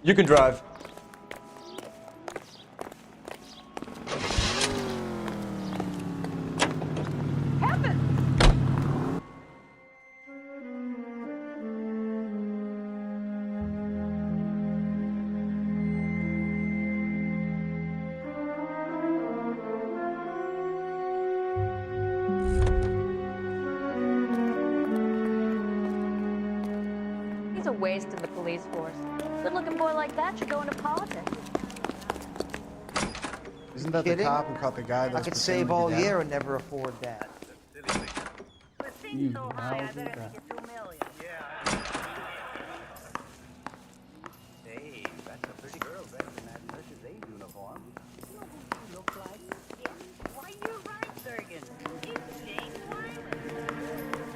Speaker 3: You can drive.
Speaker 21: He's a waste of the police force. Good-looking boy like that should go into politics.
Speaker 25: Isn't that the cop who caught the guy that
Speaker 22: I
Speaker 25: was
Speaker 22: could
Speaker 25: pretending
Speaker 22: save
Speaker 25: to be
Speaker 22: all
Speaker 25: dead?
Speaker 22: year and never afford that.
Speaker 25: You lousy bastard.
Speaker 23: Hey, that's a pretty girl dressed in that nurse's aid uniform. You know who she looks like? Yeah. Why, you're right, Durgan. It's Jane Wiley.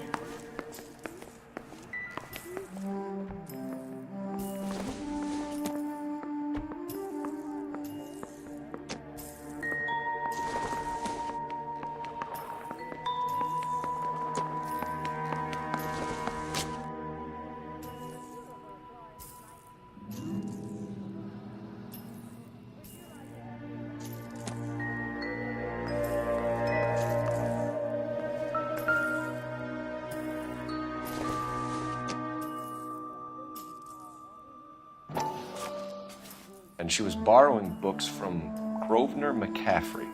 Speaker 14: And she was borrowing books from Grosvenor McCaffrey.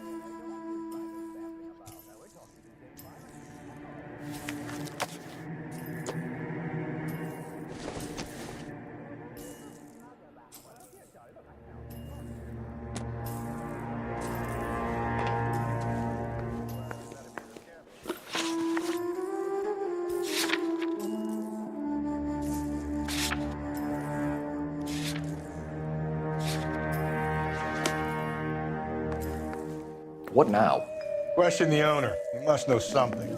Speaker 14: What now?
Speaker 9: Question the owner. He must know something.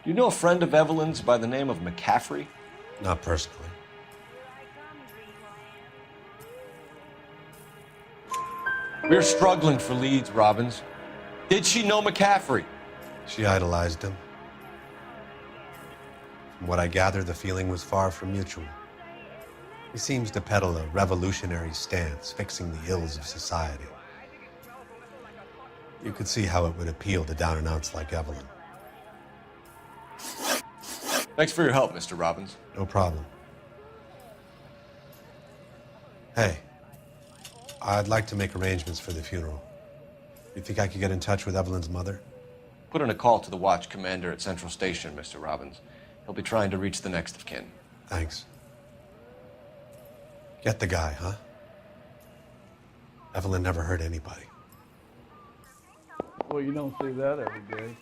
Speaker 14: Do you know a friend of Evelyn's by the name of McCaffrey?
Speaker 8: Not personally.
Speaker 14: We're struggling for leads, Robbins. Did she know McCaffrey?
Speaker 8: She idolized him. From what I gather, the feeling was far from mutual. He seems to peddle a revolutionary stance, fixing the ills of society. You could see how it would appeal to down-and-outs like Evelyn.
Speaker 14: Thanks for your help, Mr. Robbins.
Speaker 8: No problem. Hey, I'd like to make arrangements for the funeral. You think I could get in touch with Evelyn's mother?
Speaker 14: Put in a call to the watch commander at Central Station, Mr. Robbins. He'll be trying to reach the next of kin.
Speaker 8: Thanks. Get the guy, huh? Evelyn never hurt anybody.
Speaker 4: Well, you don't see that every day.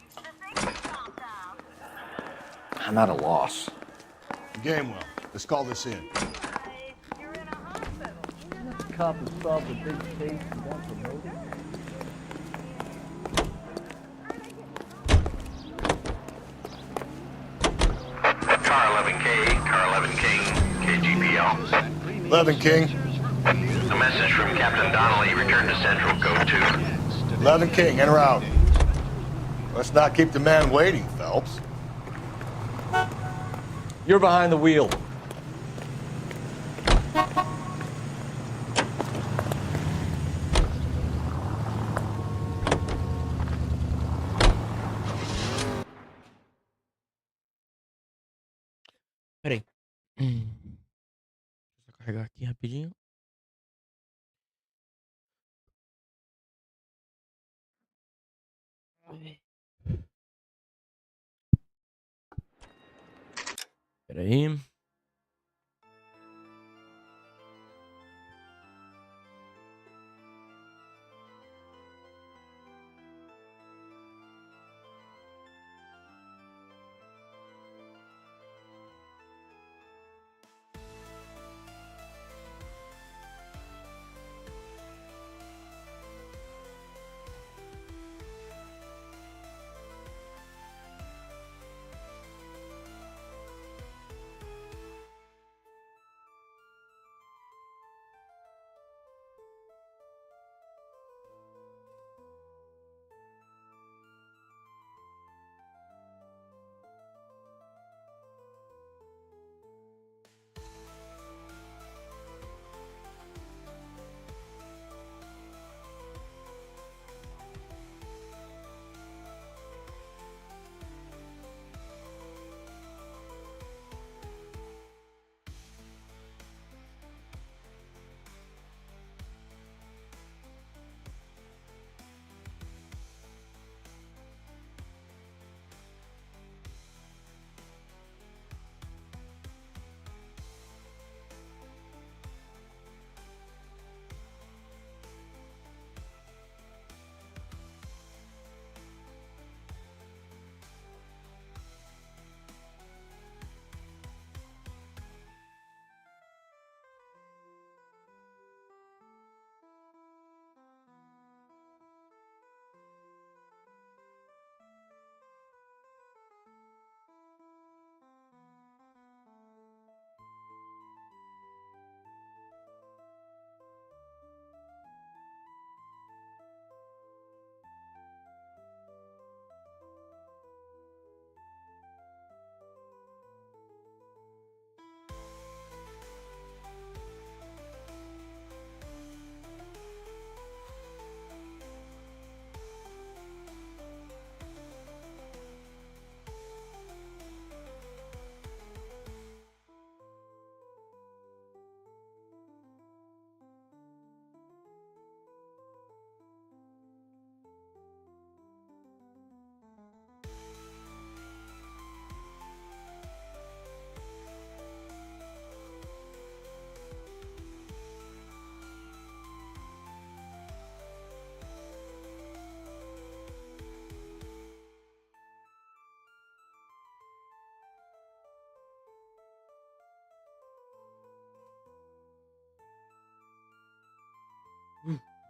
Speaker 14: I'm at a loss.
Speaker 9: Gamewell, let's call this in.
Speaker 4: This cop has solved a big case and got promoted.
Speaker 6: Car 11K, Car 11 King, KGPL.
Speaker 9: 11 King.
Speaker 6: A message from Captain Donnelly. Return to Central. Go to
Speaker 9: 11 King, en route. Let's not keep the man waiting, Phelps.
Speaker 14: You're behind the wheel.
Speaker 1: Peraí. Deixa eu carregar aqui rapidinho. Peraí.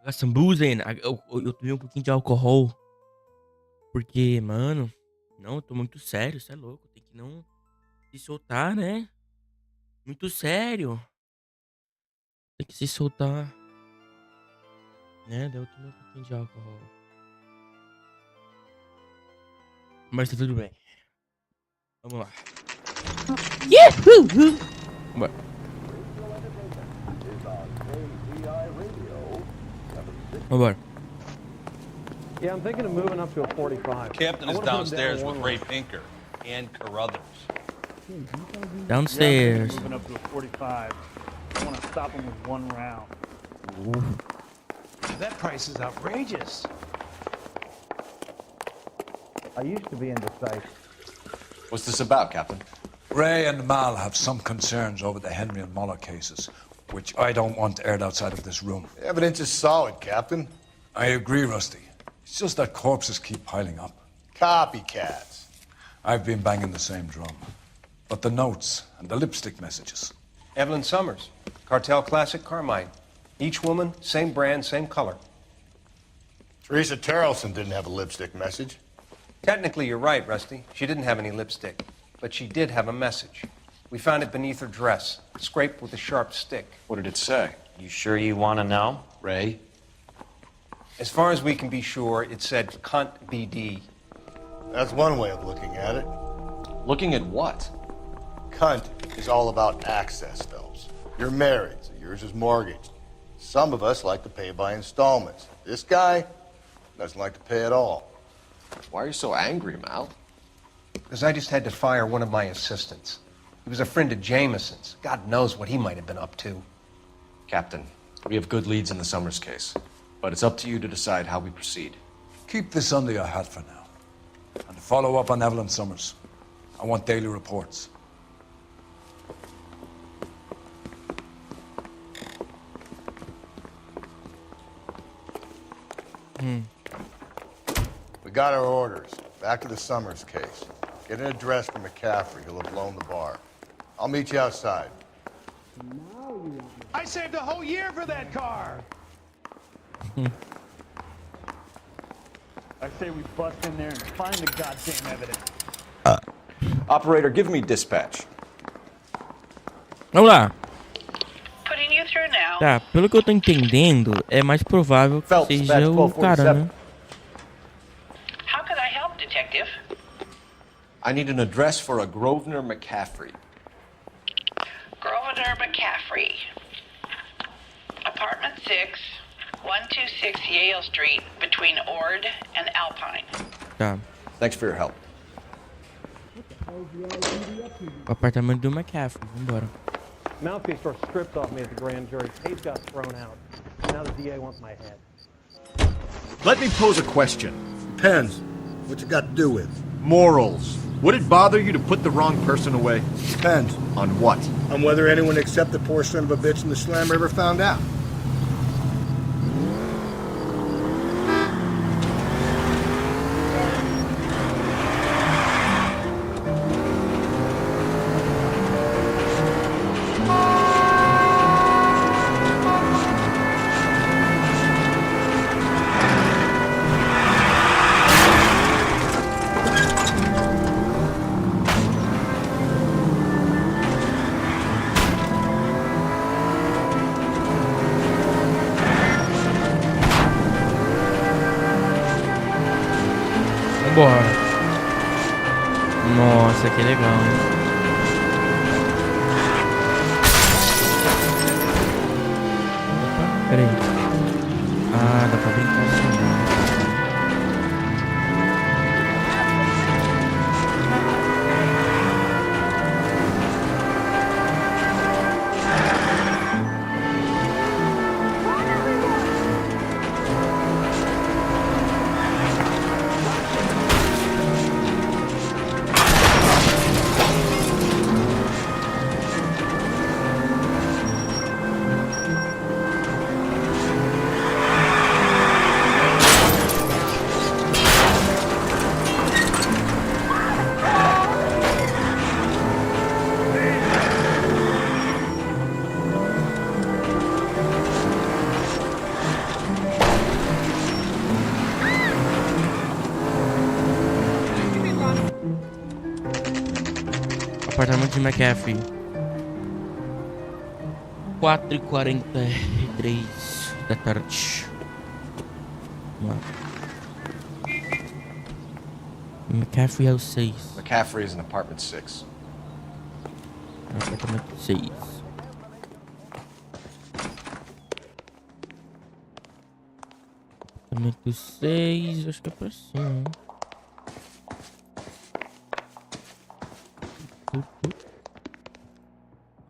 Speaker 1: got some booze in. Eu tomei um pouquinho de álcool. Porque, mano, não, eu tô muito sério, você é louco. Tem que não se soltar, né? Muito sério. Tem que se soltar. Né? Daí eu tomei um pouquinho de álcool. Mas tá tudo bem. Vamos lá. Yahoo! Bora. Vambora.
Speaker 13: Yeah, I'm thinking of moving up to a 45.
Speaker 15: Captain is downstairs with Ray Pinker and Carruthers.
Speaker 1: Downstairs.
Speaker 4: Moving up to a 45. I want to stop him with one round.
Speaker 15: That price is outrageous.
Speaker 4: I used to be indecisive.
Speaker 3: What's this about, Captain?
Speaker 17: Ray and Mal have some concerns over the Henry and Muller cases, which I don't want aired outside of this room.
Speaker 9: The evidence is solid, Captain.
Speaker 17: I agree, Rusty. It's just that corpses keep piling up.
Speaker 9: Copycats.
Speaker 17: I've been banging the same drum. But the notes and the lipstick messages.
Speaker 15: Evelyn Summers, Cartel Classic Carmine. Each woman, same brand, same color.
Speaker 9: Teresa Terrelson didn't have a lipstick message.
Speaker 15: Technically, you're right, Rusty. She didn't have any lipstick. But she did have a message. We found it beneath her dress, scraped with a sharp stick.
Speaker 3: What did it say?
Speaker 10: You sure you want to know?
Speaker 3: Ray?
Speaker 15: As far as we can be sure, it said cunt BD.
Speaker 9: That's one way of looking at it.
Speaker 3: Looking at what?
Speaker 9: Cunt is all about access, Phelps. You're married, so yours is mortgaged. Some of us like to pay by installments. This guy doesn't like to pay at all.
Speaker 3: Why are you so angry, Mal?
Speaker 15: Because I just had to fire one of my assistants. He was a friend of Jameson's. God knows what he might have been up to.
Speaker 3: Captain, we have good leads in the Summers case, but it's up to you to decide how we proceed.
Speaker 17: Keep this under your hat for now. And follow up on Evelyn Summers. I want daily reports.
Speaker 9: We got our orders. Back to the Summers case. Get an address for McCaffrey. He'll have blown the bar. I'll meet you outside.
Speaker 7: I saved a whole year for that car.
Speaker 4: I say we bust in there and find the goddamn evidence.
Speaker 3: Operator, give me dispatch.
Speaker 1: Vamos lá.
Speaker 19: Putting you through now.
Speaker 1: Tá, pelo que eu tô entendendo, é mais provável que seja o cara, né?
Speaker 19: How could I help, Detective?
Speaker 3: I need an address for a Grosvenor McCaffrey.
Speaker 19: Grosvenor McCaffrey. Apartment 6, 126 Yale Street, between Ord and Alpine.
Speaker 1: Tá.
Speaker 3: Thanks for your help.
Speaker 1: O apartamento do McCaffrey, vambora.
Speaker 13: Mouthpiece were stripped off me at the grand jury. Case got thrown out. Now the DA wants my head.
Speaker 5: Let me pose a question. Depends. What's it got to do with?
Speaker 20: Morals. Would it bother you to put the wrong person away?
Speaker 5: Depends.
Speaker 20: On what?
Speaker 5: On whether anyone except the poor son of a bitch in the Slammer ever found out.
Speaker 1: Vambora. Nossa, que legal, hein? Opa, peraí. Ah, dá pra brincar assim. Apartamento de McAfee. 4h43 da tarde. McAfee é o 6.
Speaker 3: McCaffrey is in apartment 6.
Speaker 1: Apartamento 6. Apartamento 6, acho que é pra cima.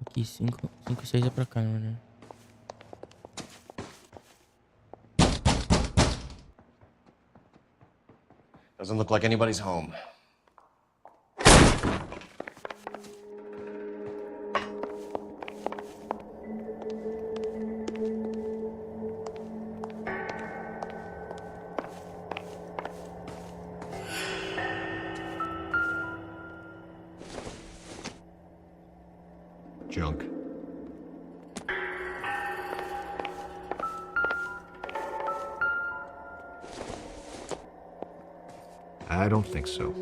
Speaker 1: Aqui, 5 e 6 é pra cá, né?
Speaker 3: Doesn't look like anybody's home. Junk. I don't think so.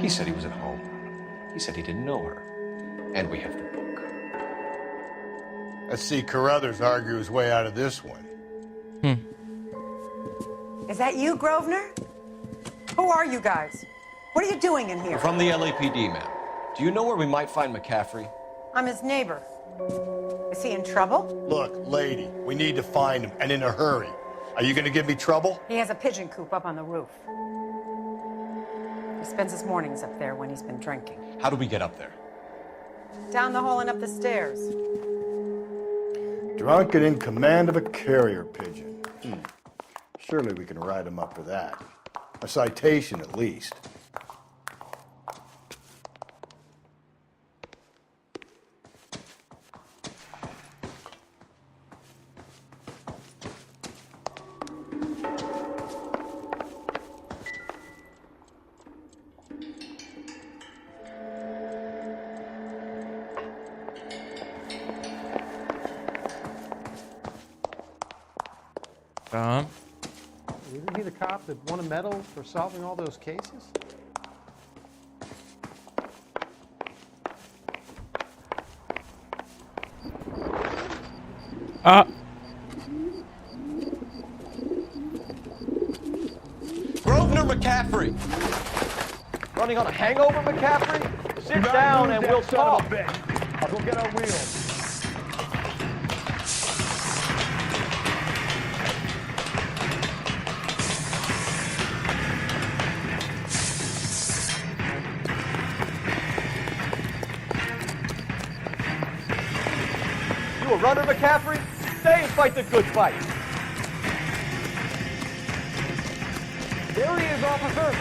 Speaker 3: He said he was at home. He said he didn't know her. And we have the book.
Speaker 9: Let's see Carruthers argue his way out of this one.
Speaker 2: Is that you, Grosvenor? Who are you guys? What are you doing in here?
Speaker 3: We're from the LAPD, ma'am. Do you know where we might find McCaffrey?
Speaker 2: I'm his neighbor. Is he in trouble?
Speaker 9: Look, lady, we need to find him, and in a hurry. Are you gonna give me trouble?
Speaker 2: He has a pigeon coop up on the roof. He spends his mornings up there when he's been drinking.
Speaker 3: How do we get up there?
Speaker 2: Down the hall and up the stairs.
Speaker 9: Drunk and in command of a carrier pigeon. Surely we can write him up for that. A citation, at least.
Speaker 15: Isn't he the cop that won a medal for solving all those cases?
Speaker 14: Grosvenor McCaffrey! Running on a hangover, McCaffrey? Sit down and we'll talk.
Speaker 9: I'll go get our wheels.
Speaker 14: You a runner, McCaffrey? Stay and fight the good fight. There he is, officer.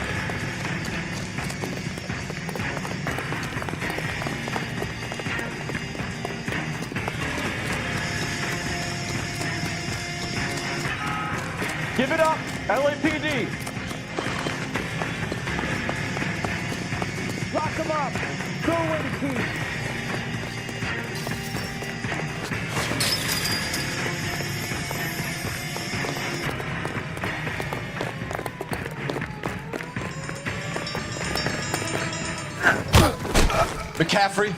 Speaker 14: Give it up, LAPD. Lock him up. Throw away the keys.
Speaker 3: McCaffrey,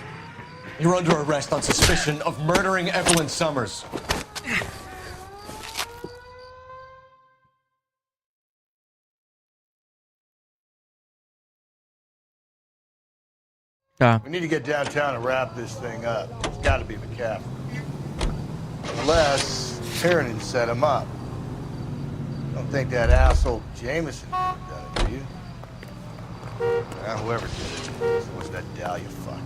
Speaker 3: you're under arrest on suspicion of murdering Evelyn Summers.
Speaker 9: We need to get downtown and wrap this thing up. It's got to be McCaffrey. Unless Tiernan set him up. Don't think that asshole Jameson done it, do you? Whoever did it. So what's that Dahlia fuck?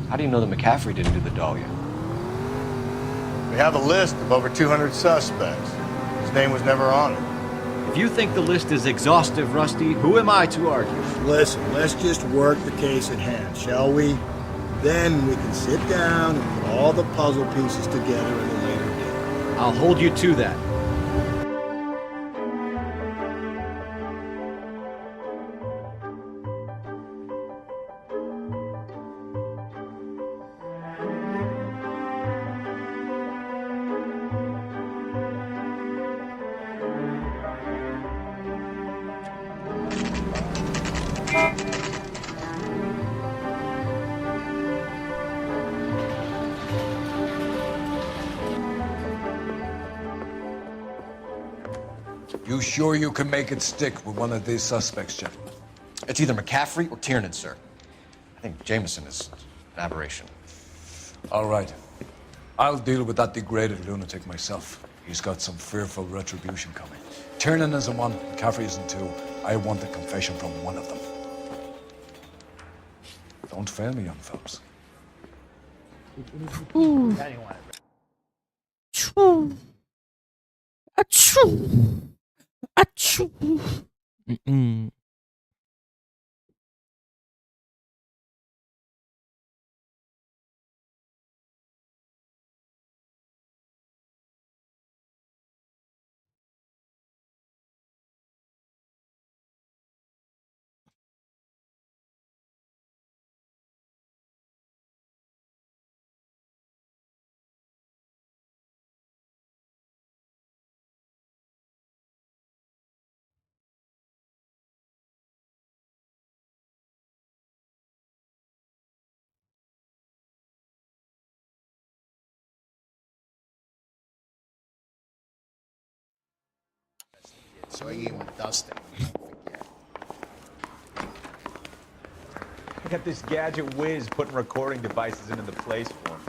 Speaker 3: How do you know that McCaffrey didn't do the Dahlia?
Speaker 9: We have a list of over 200 suspects. His name was never on it.
Speaker 20: If you think the list is exhaustive, Rusty, who am I to argue?
Speaker 5: Listen, let's just work the case at hand, shall we? Then we can sit down and put all the puzzle pieces together at a later date.
Speaker 20: I'll hold you to that.
Speaker 17: You sure you can make it stick with one of these suspects, gentlemen?
Speaker 3: It's either McCaffrey or Tiernan, sir. I think Jameson is an aberration.
Speaker 17: All right. I'll deal with that degraded lunatic myself. He's got some fearful retribution coming. Tiernan isn't one, McCaffrey isn't two. I want a confession from one of them. Don't fail me, young fellas.
Speaker 1: Achoo. Achoo. Achoo. Mm-mm.
Speaker 20: So he ain't with Dustin.
Speaker 11: I got this gadget whiz putting recording devices into the place for him.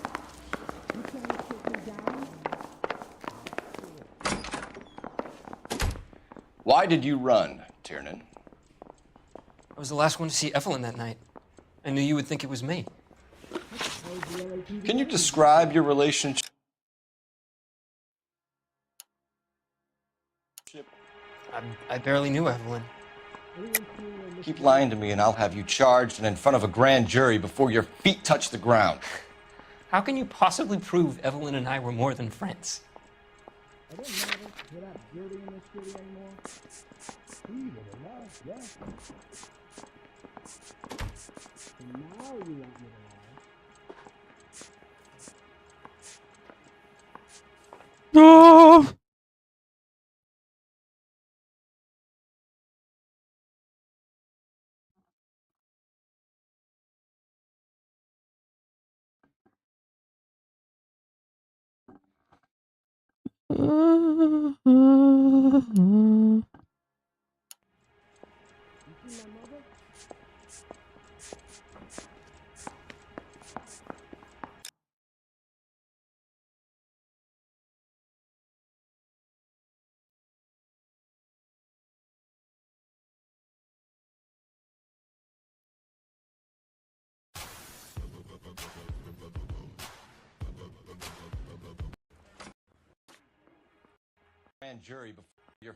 Speaker 3: Why did you run, Tiernan?
Speaker 13: I was the last one to see Evelyn that night. I knew you would think it was me.
Speaker 3: Can you describe your relationship?
Speaker 13: I barely knew Evelyn.
Speaker 3: Keep lying to me and I'll have you charged and in front of a grand jury before your feet touch the ground.
Speaker 13: How can you possibly prove Evelyn and I were more than friends?
Speaker 1: No.
Speaker 3: Grand jury before your...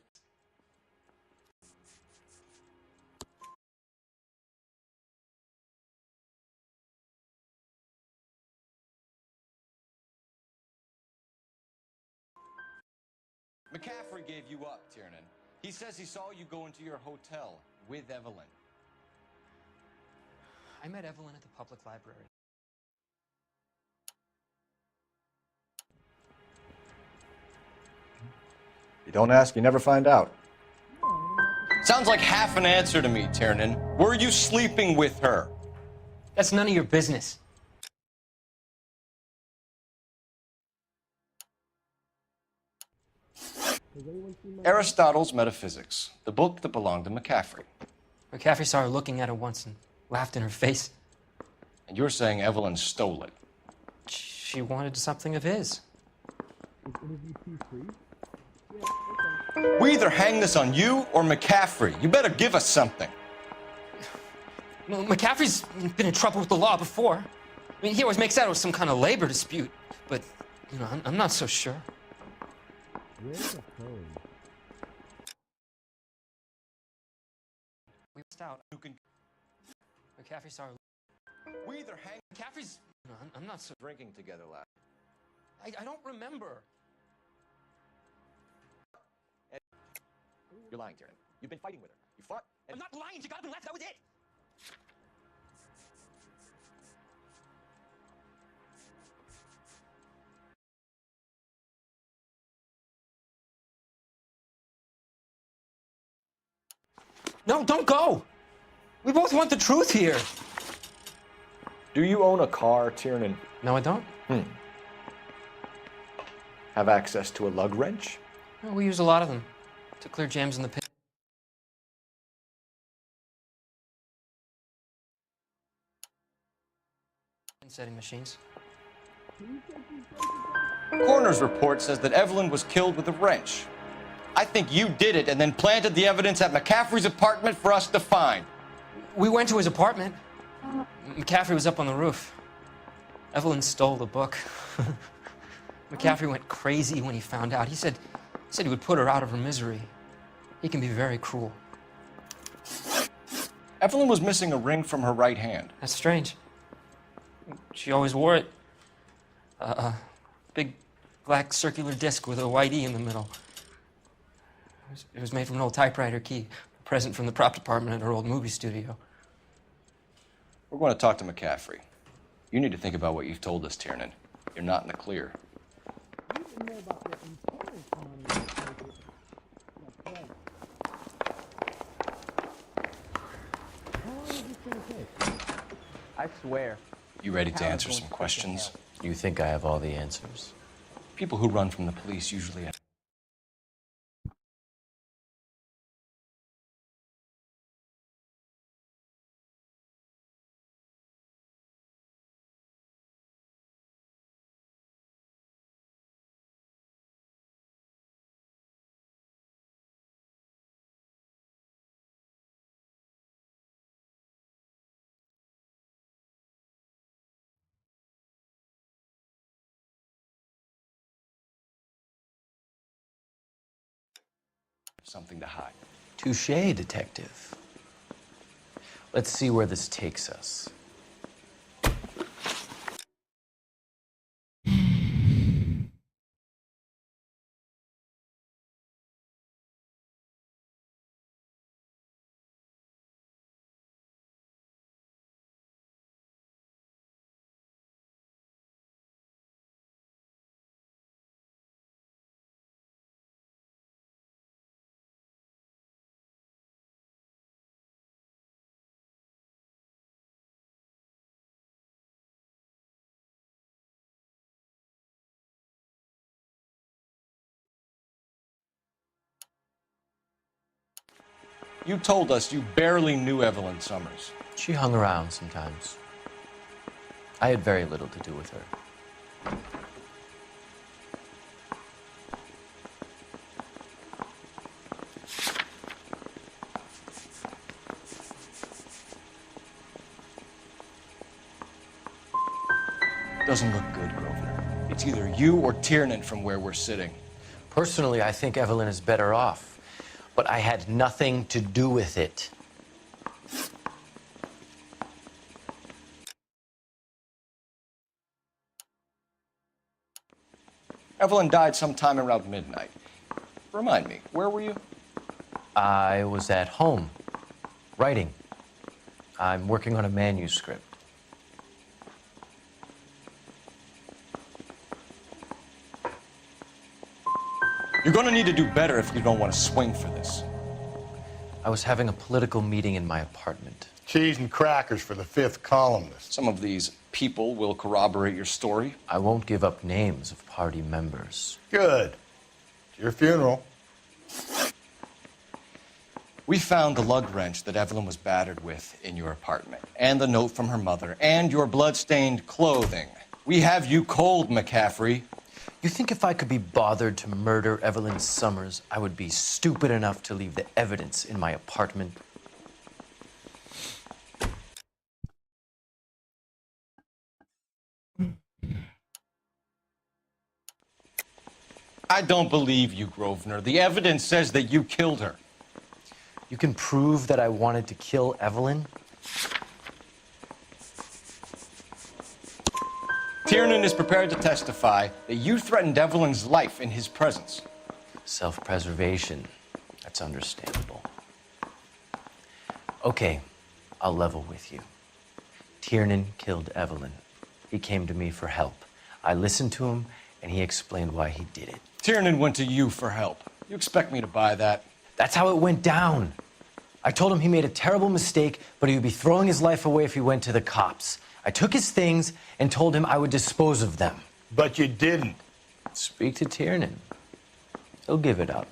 Speaker 3: McCaffrey gave you up, Tiernan. He says he saw you go into your hotel with Evelyn.
Speaker 13: I met Evelyn at the public library.
Speaker 16: You don't ask, you never find out.
Speaker 3: Sounds like half an answer to me, Tiernan. Were you sleeping with her?
Speaker 13: That's none of your business.
Speaker 3: Aristotle's Metaphysics, the book that belonged to McCaffrey.
Speaker 13: McCaffrey saw her looking at her once and laughed in her face.
Speaker 3: And you're saying Evelyn stole it?
Speaker 13: She wanted something of his.
Speaker 3: We either hang this on you or McCaffrey. You better give us something.
Speaker 13: Well, McCaffrey's been in trouble with the law before. I mean, he always makes out it was some kind of labor dispute. But, you know, I'm not so sure.
Speaker 4: Where's the phone?
Speaker 13: We missed out. McCaffrey saw her.
Speaker 3: We either hang...
Speaker 13: McCaffrey's... You know, I'm not so...
Speaker 3: Drinking together last...
Speaker 13: I don't remember.
Speaker 3: You're lying, Tiernan. You've been fighting with her. You fought...
Speaker 13: I'm not lying. She got up and left. That was it. No, don't go. We both want the truth here.
Speaker 16: Do you own a car, Tiernan?
Speaker 13: No, I don't.
Speaker 16: Have access to a lug wrench?
Speaker 13: Well, we use a lot of them to clear jams in the pit. Setting machines.
Speaker 3: Coroner's report says that Evelyn was killed with a wrench. I think you did it and then planted the evidence at McCaffrey's apartment for us to find.
Speaker 13: We went to his apartment. McCaffrey was up on the roof. Evelyn stole the book. McCaffrey went crazy when he found out. He said he would put her out of her misery. He can be very cruel.
Speaker 3: Evelyn was missing a ring from her right hand.
Speaker 13: That's strange. She always wore it. Big black circular disc with a white E in the middle. It was made from an old typewriter key, a present from the prop department at her old movie studio.
Speaker 3: We're going to talk to McCaffrey. You need to think about what you've told us, Tiernan. You're not in the clear.
Speaker 11: I swear.
Speaker 3: You ready to answer some questions?
Speaker 10: You think I have all the answers?
Speaker 3: People who run from the police usually have. Something to hide.
Speaker 10: Touché, detective. Let's see where this takes us.
Speaker 3: You told us you barely knew Evelyn Summers.
Speaker 10: She hung around sometimes. I had very little to do with her.
Speaker 3: Doesn't look good, Grosvenor. It's either you or Tiernan from where we're sitting.
Speaker 10: Personally, I think Evelyn is better off. But I had nothing to do with it.
Speaker 3: Evelyn died sometime around midnight. Remind me, where were you?
Speaker 10: I was at home, writing. I'm working on a manuscript.
Speaker 3: You're going to need to do better if you don't want to swing for this.
Speaker 10: I was having a political meeting in my apartment.
Speaker 9: Cheese and crackers for the fifth columnist.
Speaker 3: Some of these people will corroborate your story.
Speaker 10: I won't give up names of party members.
Speaker 9: Good. It's your funeral.
Speaker 3: We found the lug wrench that Evelyn was battered with in your apartment, and the note from her mother, and your blood-stained clothing. We have you cold, McCaffrey.
Speaker 10: You think if I could be bothered to murder Evelyn Summers, I would be stupid enough to leave the evidence in my apartment?
Speaker 3: I don't believe you, Grosvenor. The evidence says that you killed her.
Speaker 10: You can prove that I wanted to kill Evelyn?
Speaker 3: Tiernan is prepared to testify that you threatened Evelyn's life in his presence.
Speaker 10: Self-preservation. That's understandable. Okay, I'll level with you. Tiernan killed Evelyn. He came to me for help. I listened to him, and he explained why he did it.
Speaker 3: Tiernan went to you for help. You expect me to buy that?
Speaker 10: That's how it went down. I told him he made a terrible mistake, but he would be throwing his life away if he went to the cops. I took his things and told him I would dispose of them.
Speaker 9: But you didn't.
Speaker 10: Speak to Tiernan. He'll give it up.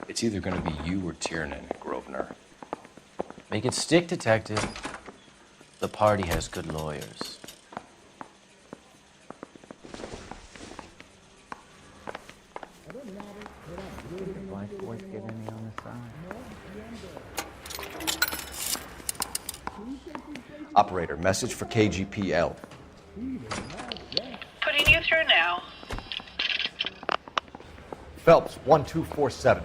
Speaker 14: It's either going to be you or Tiernan, Grosvenor.
Speaker 10: Make it stick, detective. The party has good lawyers.
Speaker 3: Operator, message for KGPL.
Speaker 19: Putting you through now.
Speaker 3: Phelps, 1247.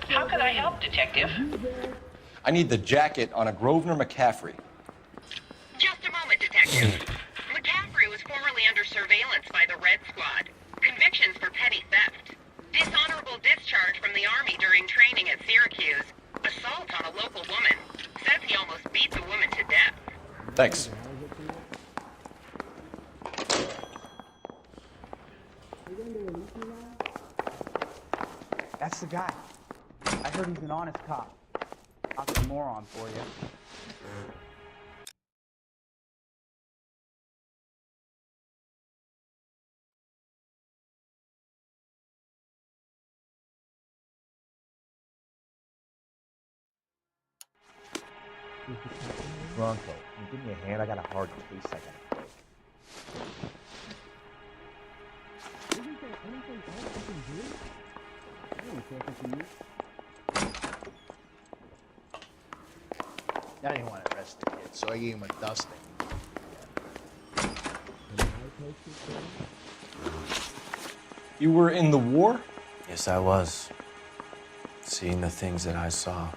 Speaker 19: How could I help, Detective?
Speaker 3: I need the jacket on a Grosvenor McCaffrey.
Speaker 12: Just a moment, Detective. McCaffrey was formerly under surveillance by the Red Squad. Convictions for petty theft. Dishonorable discharge from the Army during training at Syracuse. Assault on a local woman. Says he almost beat the woman to death.
Speaker 3: Thanks.
Speaker 18: That's the guy. I heard he's an honest cop. Oxymoron for you.
Speaker 11: Bronco, can you give me a hand? I got a hard case I gotta break.
Speaker 4: Isn't there anything else you can do? I don't care if you.
Speaker 11: I didn't want to arrest the kid, so I gave him a dusting.
Speaker 3: You were in the war?
Speaker 10: Yes, I was. Seeing the things that I saw.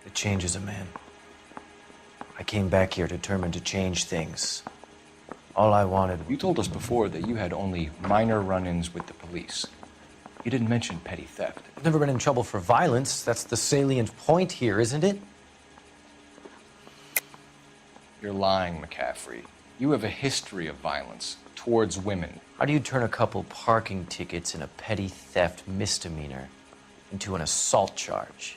Speaker 10: It changes a man. I came back here determined to change things. All I wanted...
Speaker 3: You told us before that you had only minor run-ins with the police. You didn't mention petty theft.
Speaker 10: I've never been in trouble for violence. That's the salient point here, isn't it?
Speaker 3: You're lying, McCaffrey. You have a history of violence towards women.
Speaker 10: How do you turn a couple parking tickets and a petty theft misdemeanor into an assault charge?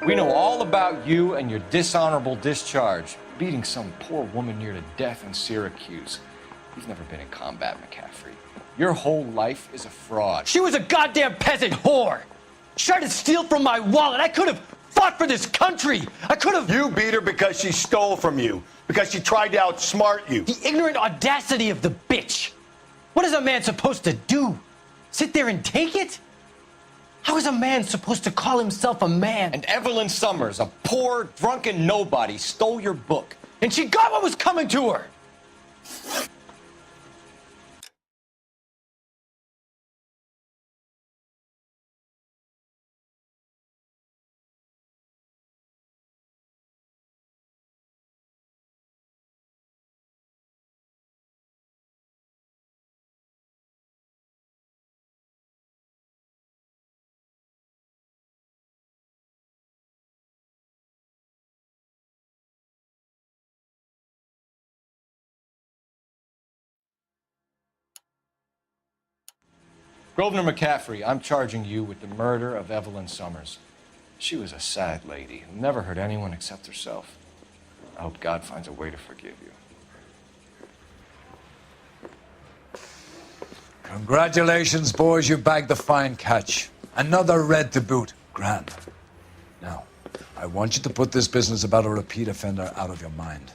Speaker 3: We know all about you and your dishonorable discharge, beating some poor woman near to death in Syracuse. You've never been in combat, McCaffrey. Your whole life is a fraud.
Speaker 10: She was a goddamn peasant whore! She tried to steal from my wallet. I could have fought for this country. I could have...
Speaker 9: You beat her because she stole from you, because she tried to outsmart you.
Speaker 10: The ignorant audacity of the bitch. What is a man supposed to do? Sit there and take it? How is a man supposed to call himself a man?
Speaker 3: And Evelyn Summers, a poor, drunken nobody, stole your book.
Speaker 10: And she got what was coming to her!
Speaker 3: Grosvenor McCaffrey, I'm charging you with the murder of Evelyn Summers. She was a sad lady who never hurt anyone except herself. I hope God finds a way to forgive you.
Speaker 17: Congratulations, boys. You bagged the fine catch. Another red to boot. Grand. Now, I want you to put this business about a repeat offender out of your mind.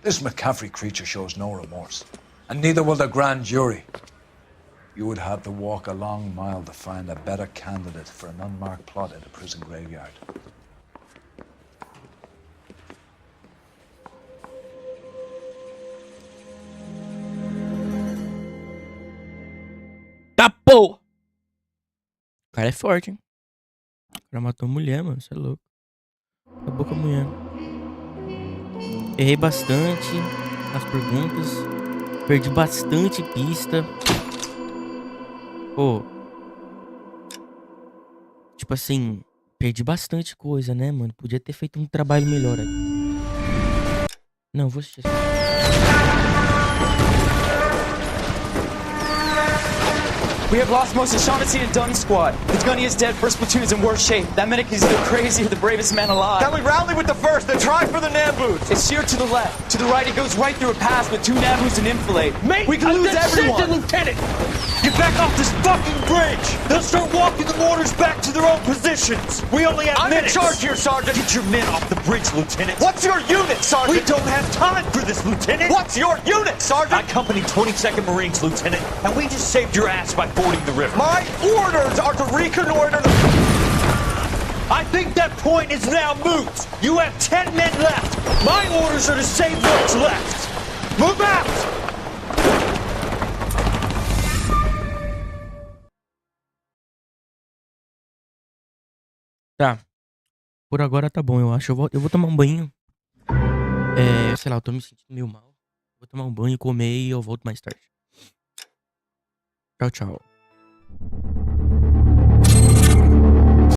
Speaker 17: This McCaffrey creature shows no remorse, and neither will the grand jury. You would have to walk a long mile to find a better candidate for an unmarked plot at a prison graveyard.
Speaker 1: Tá, pô! O cara é forte, hein? O cara matou mulher, mano. Você é louco. Acabou com a mulher. Errei bastante nas perguntas. Perdi bastante pista. Pô. tipo assim, perdi bastante coisa, né, mano? Podia ter feito um trabalho melhor aqui. Não, vou assistir.
Speaker 10: We have lost most of Shaughnessy and Dunn's squad. The gunny is dead, first platoon's in worse shape. That medic is either crazy or the bravest man alive.
Speaker 16: Then we rally with the first and try for the Nambus.
Speaker 10: It's sheer to the left. To the right, it goes right through a pass with 2 Nambus and enfilade. Mate, we can lose everyone.
Speaker 16: Lieutenant! Get back off this fucking bridge! They'll start walking the mortars back to their own positions! We only have minutes! I'm in charge here, Sergeant! Get your men off the bridge, Lieutenant! What's your unit, Sergeant? We don't have time for this, Lieutenant! What's your unit, Sergeant? I company 22nd Marines, Lieutenant, and we just saved your ass by fording the river. My orders are to reconnoiter the... I think that point is now moot! You have 10 men left! My orders are to save what's left! Move out!
Speaker 1: Tá. Por agora tá bom, eu acho. Eu vou tomar um banho. Sei lá, eu tô me sentindo meio mal. Vou tomar um banho, comer e eu volto mais tarde. Tchau, tchau.